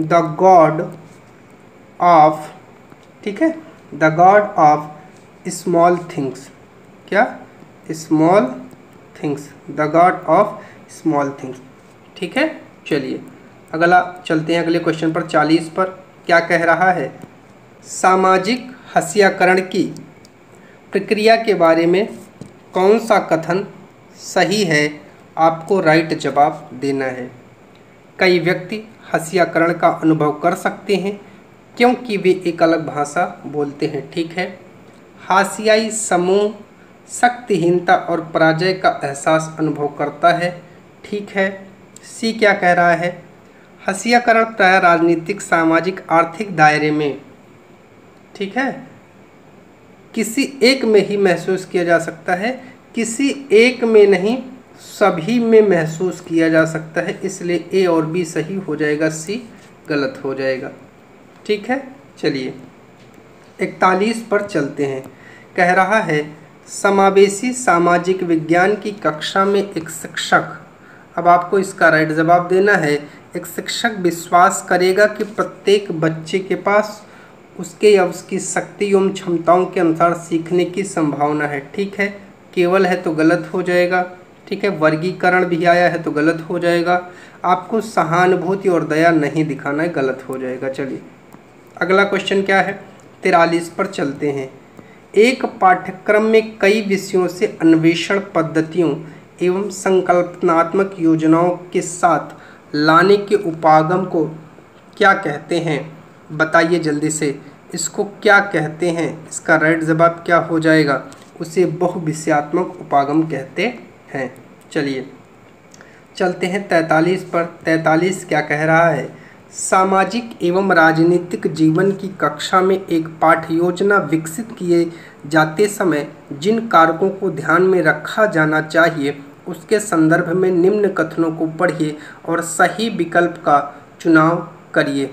द गॉड ऑफ, ठीक है, the god of small things. क्या? Small things, the god of small things. ठीक है, चलिए अगला चलते हैं अगले क्वेश्चन पर, 40 पर। क्या कह रहा है? सामाजिक हस्याकरण की प्रक्रिया के बारे में कौन सा कथन सही है? आपको राइट जवाब देना है। कई व्यक्ति हस्याकरण का अनुभव कर सकते हैं क्योंकि वे एक अलग भाषा बोलते हैं। ठीक है। हाशियाई समूह शक्तिहीनता और पराजय का एहसास अनुभव करता है। ठीक है। सी क्या कह रहा है? हस्याकरण प्राय राजनीतिक, सामाजिक, आर्थिक दायरे में, ठीक है, किसी एक में ही महसूस किया जा सकता है, किसी एक में नहीं, सभी में महसूस किया जा सकता है। इसलिए ए और बी सही हो जाएगा, सी गलत हो जाएगा। ठीक है। चलिए 41 पर चलते हैं। कह रहा है समावेशी सामाजिक विज्ञान की कक्षा में एक शिक्षक, अब आपको इसका राइट जवाब देना है। एक शिक्षक विश्वास करेगा कि प्रत्येक बच्चे के पास उसके या उसकी शक्ति एवं क्षमताओं के अनुसार सीखने की संभावना है। ठीक है, केवल है तो गलत हो जाएगा। ठीक है, वर्गीकरण भी आया है तो गलत हो जाएगा। आपको सहानुभूति और दया नहीं दिखाना है, गलत हो जाएगा। चलिए अगला क्वेश्चन क्या है, 43 पर चलते हैं। एक पाठ्यक्रम में कई विषयों से अन्वेषण पद्धतियों एवं संकल्पनात्मक योजनाओं के साथ लाने के उपागम को क्या कहते हैं? बताइए जल्दी से, इसको क्या कहते हैं? इसका राइट जवाब क्या हो जाएगा? उसे बहुविषयात्मक उपागम कहते हैं। चलिए चलते हैं 43 पर। 43 क्या कह रहा है? सामाजिक एवं राजनीतिक जीवन की कक्षा में एक पाठ्य योजना विकसित किए जाते समय जिन कारकों को ध्यान में रखा जाना चाहिए उसके संदर्भ में निम्न कथनों को पढ़िए और सही विकल्प का चुनाव करिए।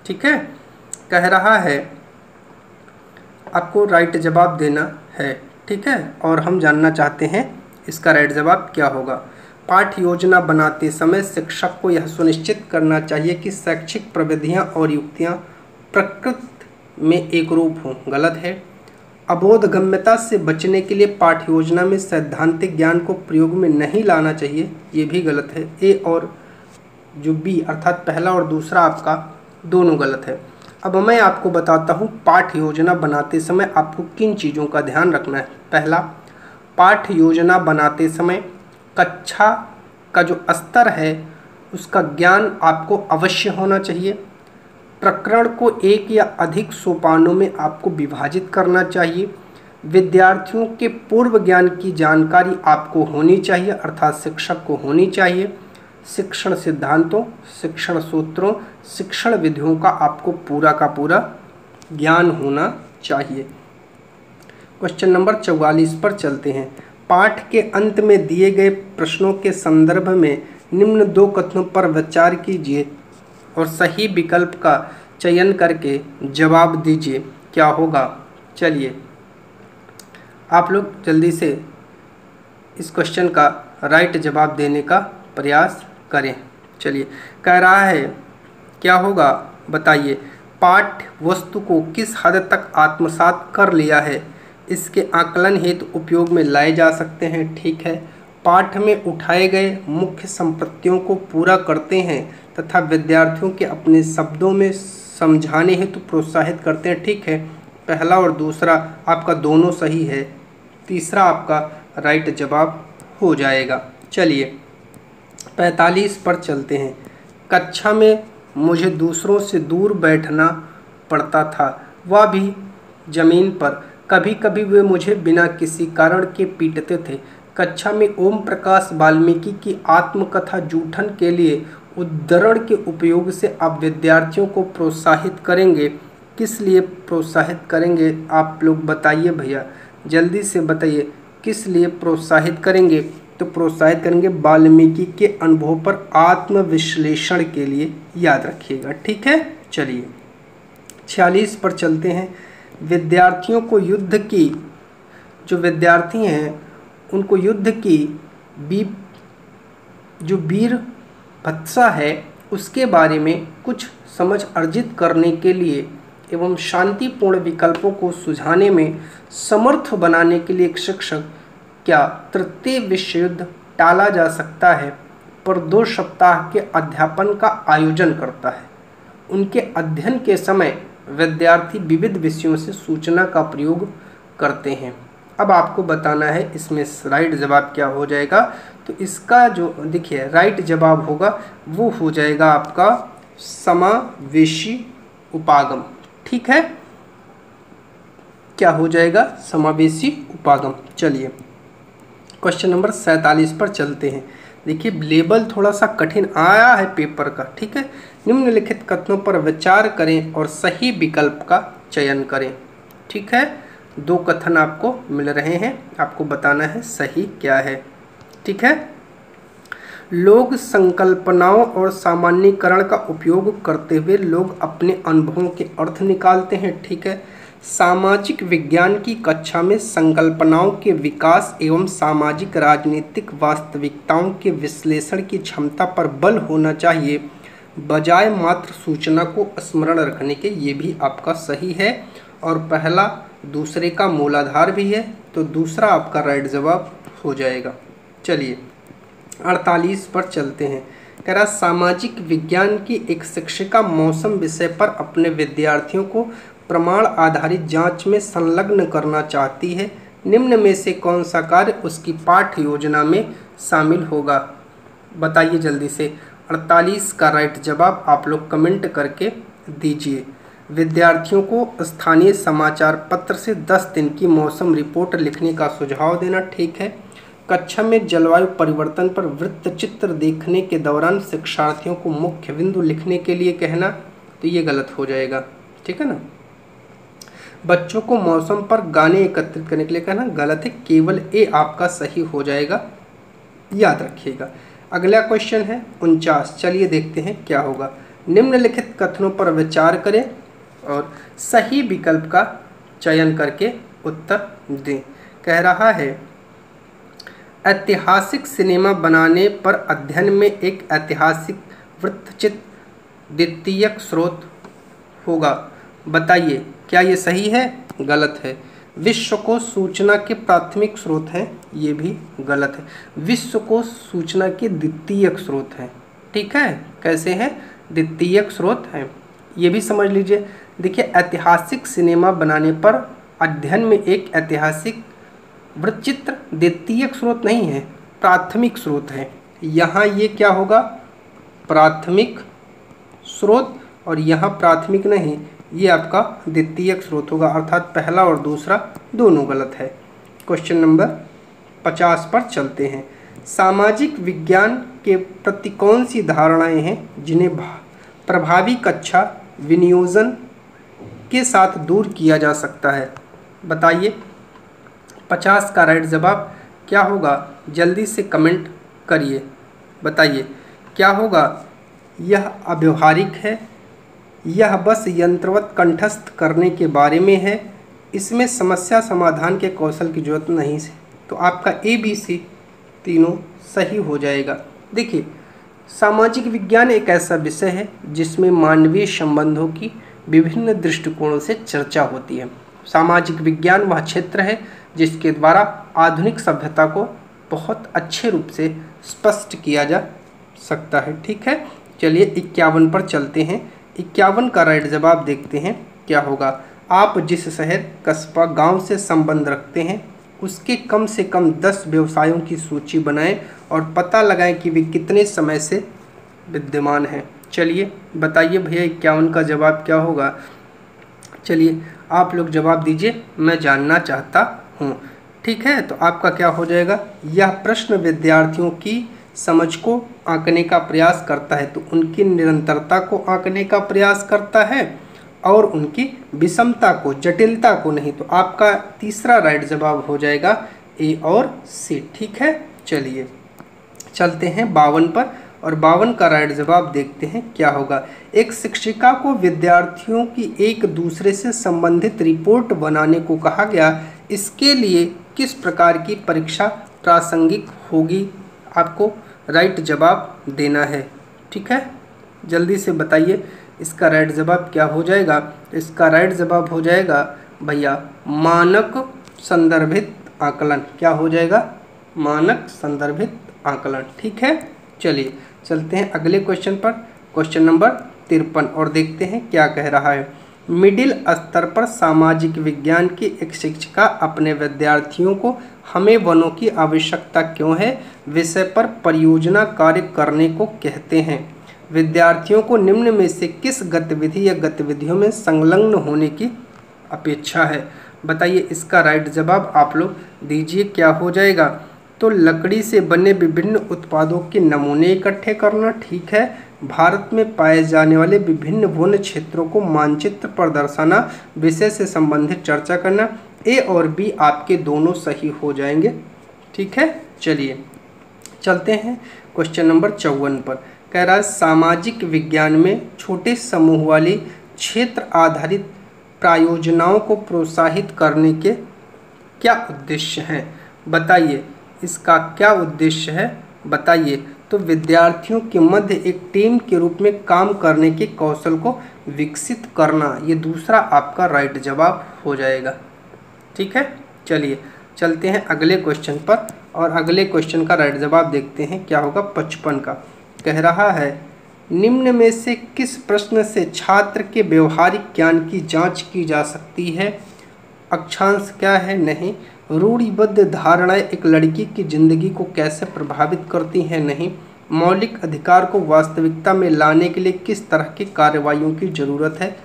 ठीक है, कह रहा है आपको राइट जवाब देना है। ठीक है, और हम जानना चाहते हैं इसका राइट जवाब क्या होगा। पाठ्य योजना बनाते समय शिक्षक को यह सुनिश्चित करना चाहिए कि शैक्षिक प्रविधियां और युक्तियां प्रकृति में एकरूप हों, गलत है। अबोधगम्यता से बचने के लिए पाठ्य योजना में सैद्धांतिक ज्ञान को प्रयोग में नहीं लाना चाहिए, ये भी गलत है। ए और जो बी अर्थात पहला और दूसरा आपका दोनों गलत है। अब मैं आपको बताता हूँ पाठ्य योजना बनाते समय आपको किन चीज़ों का ध्यान रखना है। पहला, पाठ्य योजना बनाते समय कक्षा का जो स्तर है उसका ज्ञान आपको अवश्य होना चाहिए। प्रकरण को एक या अधिक सोपानों में आपको विभाजित करना चाहिए। विद्यार्थियों के पूर्व ज्ञान की जानकारी आपको होनी चाहिए अर्थात शिक्षक को होनी चाहिए। शिक्षण सिद्धांतों, शिक्षण सूत्रों, शिक्षण विधियों का आपको पूरा का पूरा ज्ञान होना चाहिए। क्वेश्चन नंबर 44 पर चलते हैं। पाठ के अंत में दिए गए प्रश्नों के संदर्भ में निम्न दो कथनों पर विचार कीजिए और सही विकल्प का चयन करके जवाब दीजिए, क्या होगा? चलिए आप लोग जल्दी से इस क्वेश्चन का राइट जवाब देने का प्रयास करें। चलिए, कह रहा है क्या होगा बताइए। पाठ्य वस्तु को किस हद तक आत्मसात कर लिया है, इसके आकलन हेतु उपयोग में लाए जा सकते हैं। ठीक है, पाठ में उठाए गए मुख्य संपत्तियों को पूरा करते हैं तथा विद्यार्थियों के अपने शब्दों में समझाने हेतु प्रोत्साहित करते हैं। ठीक है, पहला और दूसरा आपका दोनों सही है, तीसरा आपका राइट जवाब हो जाएगा। चलिए 45 पर चलते हैं। कक्षा में मुझे दूसरों से दूर बैठना पड़ता था, वह भी ज़मीन पर। कभी कभी वे मुझे बिना किसी कारण के पीटते थे। कक्षा में ओम प्रकाश वाल्मीकि की आत्मकथा जूठन के लिए उद्धरण के उपयोग से आप विद्यार्थियों को प्रोत्साहित करेंगे। किस लिए प्रोत्साहित करेंगे आप लोग बताइए भैया, जल्दी से बताइए किस लिए प्रोत्साहित करेंगे? तो प्रोत्साहित करेंगे वाल्मीकि के अनुभव पर आत्मविश्लेषण के लिए, याद रखिएगा। ठीक है, चलिए 46 पर चलते हैं। विद्यार्थियों को युद्ध की, जो विद्यार्थी हैं उनको युद्ध की जो वीर भत्सा है उसके बारे में कुछ समझ अर्जित करने के लिए एवं शांतिपूर्ण विकल्पों को सुझाने में समर्थ बनाने के लिए एक शिक्षक क्या तृतीय विश्व युद्ध टाला जा सकता है पर 2 सप्ताह के अध्यापन का आयोजन करता है। उनके अध्ययन के समय विद्यार्थी विविध विषयों से सूचना का प्रयोग करते हैं। अब आपको बताना है इसमें राइट जवाब क्या हो जाएगा। तो इसका जो देखिए राइट जवाब होगा वो हो जाएगा आपका समावेशी उपागम। ठीक है, क्या हो जाएगा? समावेशी उपागम। चलिए क्वेश्चन नंबर 47 पर चलते हैं। देखिए लेबल थोड़ा सा कठिन आया है पेपर का। ठीक है, निम्नलिखित कथनों पर विचार करें और सही विकल्प का चयन करें। ठीक है, 2 कथन आपको मिल रहे हैं, आपको बताना है सही क्या है। ठीक है, लोग संकल्पनाओं और सामान्यीकरण का उपयोग करते हुए लोग अपने अनुभवों के अर्थ निकालते हैं। ठीक है, सामाजिक विज्ञान की कक्षा में संकल्पनाओं के विकास एवं सामाजिक राजनीतिक वास्तविकताओं के विश्लेषण की क्षमता पर बल होना चाहिए, बजाय मात्र सूचना को स्मरण रखने के। ये भी आपका सही है और पहला दूसरे का मूलाधार भी है, तो दूसरा आपका राइट जवाब हो जाएगा। चलिए 48 पर चलते हैं। कह रहा सामाजिक विज्ञान की एक शिक्षिका मौसम विषय पर अपने विद्यार्थियों को प्रमाण आधारित जांच में संलग्न करना चाहती है। निम्न में से कौन सा कार्य उसकी पाठ्य योजना में शामिल होगा? बताइए जल्दी से। 48 का राइट जवाब आप लोग कमेंट करके दीजिए। विद्यार्थियों को स्थानीय समाचार पत्र से 10 दिन की मौसम रिपोर्ट लिखने का सुझाव देना। ठीक है। कक्षा में जलवायु परिवर्तन पर वृत्त चित्र देखने के दौरान शिक्षार्थियों को मुख्य बिंदु लिखने के लिए कहना, तो ये गलत हो जाएगा। ठीक है ना। बच्चों को मौसम पर गाने एकत्रित करने के लिए कहना, गलत है। केवल ए आपका सही हो जाएगा, याद रखिएगा। अगला क्वेश्चन है 49। चलिए देखते हैं क्या होगा। निम्नलिखित कथनों पर विचार करें और सही विकल्प का चयन करके उत्तर दें। कह रहा है ऐतिहासिक सिनेमा बनाने पर अध्ययन में एक ऐतिहासिक वृत्तचित्र द्वितीयक स्रोत होगा। बताइए क्या ये सही है? गलत है। विश्वकोश सूचना के प्राथमिक स्रोत हैं, ये भी गलत है। विश्वकोश सूचना के द्वितीयक स्रोत हैं। ठीक है, कैसे हैं? द्वितीयक स्रोत हैं, ये भी समझ लीजिए। देखिए ऐतिहासिक सिनेमा बनाने पर अध्ययन में एक ऐतिहासिक वृत्तचित्र द्वितीयक स्रोत नहीं है, प्राथमिक स्रोत है। यहाँ ये क्या होगा? प्राथमिक स्रोत, और यहाँ प्राथमिक नहीं, ये आपका द्वितीयक स्रोत होगा, अर्थात पहला और दूसरा दोनों गलत है। क्वेश्चन नंबर 50 पर चलते हैं। सामाजिक विज्ञान के प्रति कौन सी धारणाएं हैं जिन्हें प्रभावी कक्षा विनियोजन के साथ दूर किया जा सकता है? बताइए 50 का राइट जवाब क्या होगा? जल्दी से कमेंट करिए, बताइए क्या होगा? यह अव्यवहारिक है, यह बस यंत्रवत कंठस्थ करने के बारे में है, इसमें समस्या समाधान के कौशल की जरूरत नहीं है। तो आपका ABC तीनों सही हो जाएगा। देखिए सामाजिक विज्ञान एक ऐसा विषय है जिसमें मानवीय संबंधों की विभिन्न दृष्टिकोणों से चर्चा होती है। सामाजिक विज्ञान वह क्षेत्र है जिसके द्वारा आधुनिक सभ्यता को बहुत अच्छे रूप से स्पष्ट किया जा सकता है। ठीक है, चलिए 51 पर चलते हैं। 51 का राइट जवाब देखते हैं क्या होगा। आप जिस शहर, कस्बा, गांव से संबंध रखते हैं उसके कम से कम 10 व्यवसायों की सूची बनाएं और पता लगाएं कि वे कितने समय से विद्यमान हैं। चलिए बताइए भैया 51 का जवाब क्या होगा? चलिए आप लोग जवाब दीजिए, मैं जानना चाहता हूँ। ठीक है, तो आपका क्या हो जाएगा? यह प्रश्न विद्यार्थियों की समझ को आंकने का प्रयास करता है, तो उनकी निरंतरता को आंकने का प्रयास करता है और उनकी विषमता को, जटिलता को नहीं। तो आपका तीसरा राइट जवाब हो जाएगा A और C। ठीक है, चलिए चलते हैं 52 पर और 52 का राइट जवाब देखते हैं क्या होगा। एक शिक्षिका को विद्यार्थियों की एक दूसरे से संबंधित रिपोर्ट बनाने को कहा गया। इसके लिए किस प्रकार की परीक्षा प्रासंगिक होगी? आपको राइट जवाब देना है। ठीक है, जल्दी से बताइए इसका राइट जवाब क्या हो जाएगा? इसका राइट जवाब हो जाएगा भैया मानक संदर्भित आकलन। क्या हो जाएगा? मानक संदर्भित आकलन। ठीक है, चलिए चलते हैं अगले क्वेश्चन पर, क्वेश्चन नंबर 53, और देखते हैं क्या कह रहा है। मिडिल स्तर पर सामाजिक विज्ञान की एक शिक्षिका अपने विद्यार्थियों को हमें वनों की आवश्यकता क्यों है विषय पर परियोजना कार्य करने को कहते हैं। विद्यार्थियों को निम्न में से किस गतिविधि या गतिविधियों में संलग्न होने की अपेक्षा है? बताइए इसका राइट जवाब आप लोग दीजिए क्या हो जाएगा? तो लकड़ी से बने विभिन्न उत्पादों के नमूने इकट्ठे करना। ठीक है, भारत में पाए जाने वाले विभिन्न वन क्षेत्रों को मानचित्र पर दर्शाना, विषय से संबंधित चर्चा करना। A और B आपके दोनों सही हो जाएंगे। ठीक है, चलिए चलते हैं क्वेश्चन नंबर 54 पर। कह रहा है सामाजिक विज्ञान में छोटे समूह वाली क्षेत्र आधारित प्रायोजनाओं को प्रोत्साहित करने के क्या उद्देश्य हैं? बताइए, इसका क्या उद्देश्य है, बताइए। तो विद्यार्थियों के मध्य एक टीम के रूप में काम करने के कौशल को विकसित करना, ये दूसरा आपका राइट जवाब हो जाएगा। ठीक है, चलिए चलते हैं अगले क्वेश्चन पर, और अगले क्वेश्चन का राइट जवाब देखते हैं क्या होगा। 55 का कह रहा है, निम्न में से किस प्रश्न से छात्र के व्यवहारिक ज्ञान की जांच की जा सकती है? अक्षांश क्या है? नहीं। रूढ़िबद्ध धारणाएं एक लड़की की जिंदगी को कैसे प्रभावित करती हैं? नहीं। मौलिक अधिकार को वास्तविकता में लाने के लिए किस तरह की कार्रवाइयों की जरूरत है?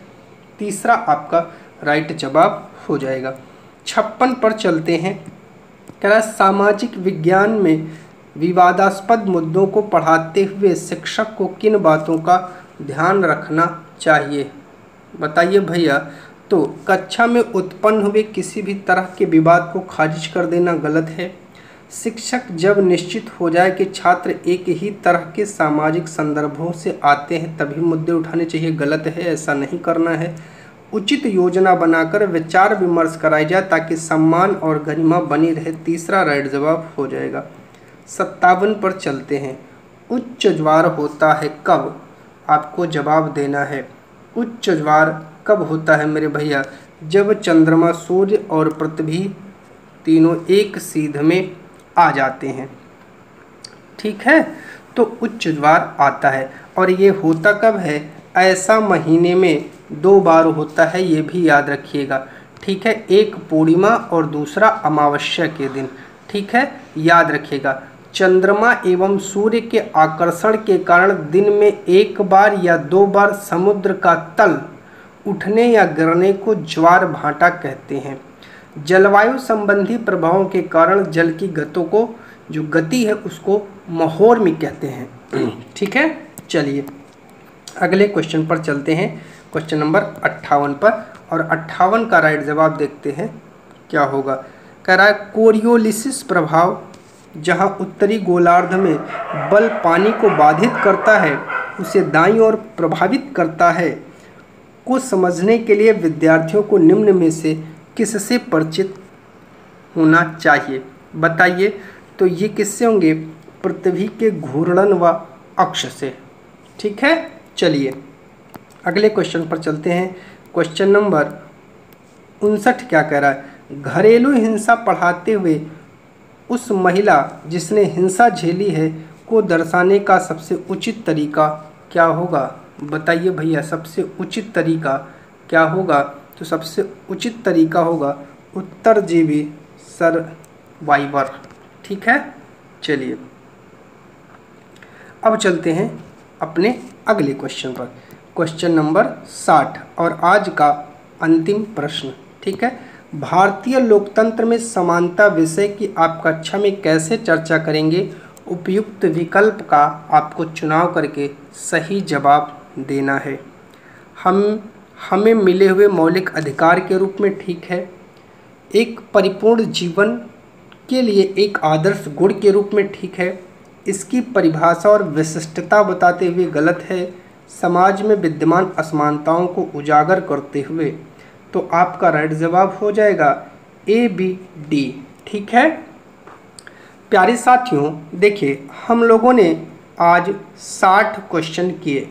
तीसरा आपका राइट जवाब हो जाएगा। 56 पर चलते हैं। कह रहा है, सामाजिक विज्ञान में विवादास्पद मुद्दों को पढ़ाते हुए शिक्षक को किन बातों का ध्यान रखना चाहिए? बताइए भैया। तो कक्षा में उत्पन्न हुए किसी भी तरह के विवाद को खारिज कर देना गलत है। शिक्षक जब निश्चित हो जाए कि छात्र एक ही तरह के सामाजिक संदर्भों से आते हैं तभी मुद्दे उठाने चाहिए, गलत है, ऐसा नहीं करना है। उचित योजना बनाकर विचार विमर्श कराई जाए ताकि सम्मान और गरिमा बनी रहे, तीसरा राइट जवाब हो जाएगा। 57 पर चलते हैं। उच्च ज्वार होता है कब? आपको जवाब देना है। उच्च ज्वार कब होता है मेरे भैया? जब चंद्रमा, सूर्य और पृथ्वी तीनों एक सीध में आ जाते हैं। ठीक है, तो उच्च ज्वार आता है, और ये होता कब है? ऐसा महीने में 2 बार होता है, ये भी याद रखिएगा। ठीक है, एक पूर्णिमा और दूसरा अमावस्या के दिन। ठीक है, याद रखिएगा। चंद्रमा एवं सूर्य के आकर्षण के कारण दिन में 1 बार या 2 बार समुद्र का तल उठने या गिरने को ज्वार भाटा कहते हैं। जलवायु संबंधी प्रभावों के कारण जल की गतों को, जो गति है, उसको महोर्मी कहते हैं। ठीक है, चलिए अगले क्वेश्चन पर चलते हैं, क्वेश्चन नंबर 58 पर, और 58 का राइट जवाब देखते हैं क्या होगा। कह रहा है, कोरियोलिसिस प्रभाव, जहां उत्तरी गोलार्ध में बल पानी को बाधित करता है, उसे दाईं ओर प्रभावित करता है, को समझने के लिए विद्यार्थियों को निम्न में से किससे परिचित होना चाहिए? बताइए। तो ये किससे होंगे? पृथ्वी के घूर्णन व अक्ष से। ठीक है, चलिए अगले क्वेश्चन पर चलते हैं। क्वेश्चन नंबर 59 क्या कह रहा है? घरेलू हिंसा पढ़ाते हुए उस महिला जिसने हिंसा झेली है को दर्शाने का सबसे उचित तरीका क्या होगा? बताइए भैया, सबसे उचित तरीका क्या होगा? तो सबसे उचित तरीका होगा उत्तरजीवी सर्वाइवर। ठीक है, चलिए अब चलते हैं अपने अगले क्वेश्चन पर, क्वेश्चन नंबर 60, और आज का अंतिम प्रश्न। ठीक है, भारतीय लोकतंत्र में समानता विषय की आप कक्षा में कैसे चर्चा करेंगे? उपयुक्त विकल्प का आपको चुनाव करके सही जवाब देना है। हमें मिले हुए मौलिक अधिकार के रूप में, ठीक है, एक परिपूर्ण जीवन के लिए एक आदर्श गुण के रूप में, ठीक है, इसकी परिभाषा और विशिष्टता बताते हुए गलत है, समाज में विद्यमान असमानताओं को उजागर करते हुए, तो आपका राइट जवाब हो जाएगा A, B, D। ठीक है प्यारे साथियों, देखिए हम लोगों ने आज 60 क्वेश्चन किए।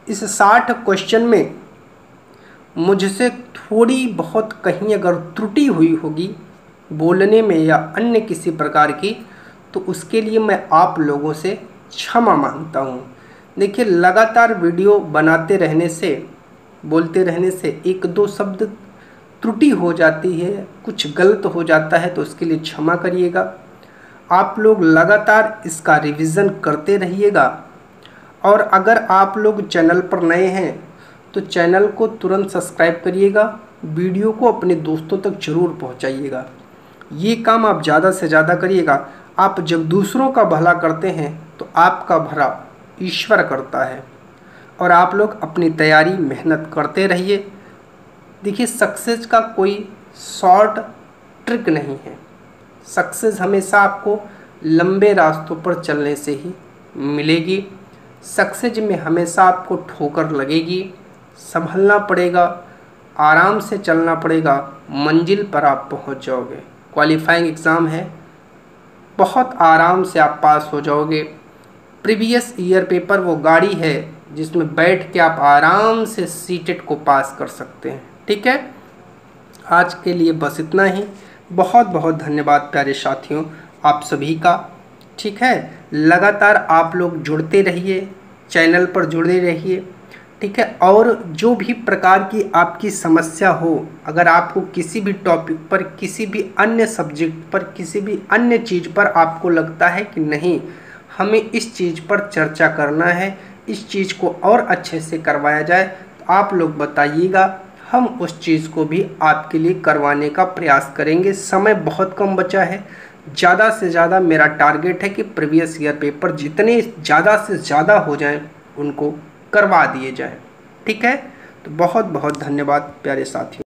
इस 60 क्वेश्चन में मुझसे थोड़ी बहुत कहीं अगर त्रुटि हुई होगी बोलने में या अन्य किसी प्रकार की, तो उसके लिए मैं आप लोगों से क्षमा मांगता हूँ। देखिए, लगातार वीडियो बनाते रहने से, बोलते रहने से 1-2 शब्द त्रुटि हो जाती है, कुछ गलत हो जाता है, तो उसके लिए क्षमा करिएगा। आप लोग लगातार इसका रिवीजन करते रहिएगा, और अगर आप लोग चैनल पर नए हैं तो चैनल को तुरंत सब्सक्राइब करिएगा, वीडियो को अपने दोस्तों तक जरूर पहुंचाइएगा। ये काम आप ज़्यादा से ज़्यादा करिएगा। आप जब दूसरों का भला करते हैं तो आपका भला ईश्वर करता है, और आप लोग अपनी तैयारी मेहनत करते रहिए। देखिए, सक्सेस का कोई शॉर्ट ट्रिक नहीं है। सक्सेस हमेशा आपको लंबे रास्तों पर चलने से ही मिलेगी। सक्सेस में हमेशा आपको ठोकर लगेगी, संभलना पड़ेगा, आराम से चलना पड़ेगा, मंजिल पर आप पहुंच जाओगे। क्वालिफाइंग एग्ज़ाम है, बहुत आराम से आप पास हो जाओगे। प्रीवियस ईयर पेपर वो गाड़ी है जिसमें बैठ के आप आराम से सीटेट को पास कर सकते हैं। ठीक है, आज के लिए बस इतना ही। बहुत बहुत धन्यवाद प्यारे साथियों आप सभी का। ठीक है, लगातार आप लोग जुड़ते रहिए, चैनल पर जुड़े रहिए। ठीक है, और जो भी प्रकार की आपकी समस्या हो, अगर आपको किसी भी टॉपिक पर, किसी भी अन्य सब्जेक्ट पर, किसी भी अन्य चीज़ पर आपको लगता है कि नहीं हमें इस चीज़ पर चर्चा करना है, इस चीज़ को और अच्छे से करवाया जाए, तो आप लोग बताइएगा, हम उस चीज़ को भी आपके लिए करवाने का प्रयास करेंगे। समय बहुत कम बचा है, ज़्यादा से ज़्यादा मेरा टारगेट है कि प्रीवियस ईयर पेपर जितने ज़्यादा से ज़्यादा हो जाएं उनको करवा दिए जाएं। ठीक है, तो बहुत बहुत धन्यवाद प्यारे साथियों।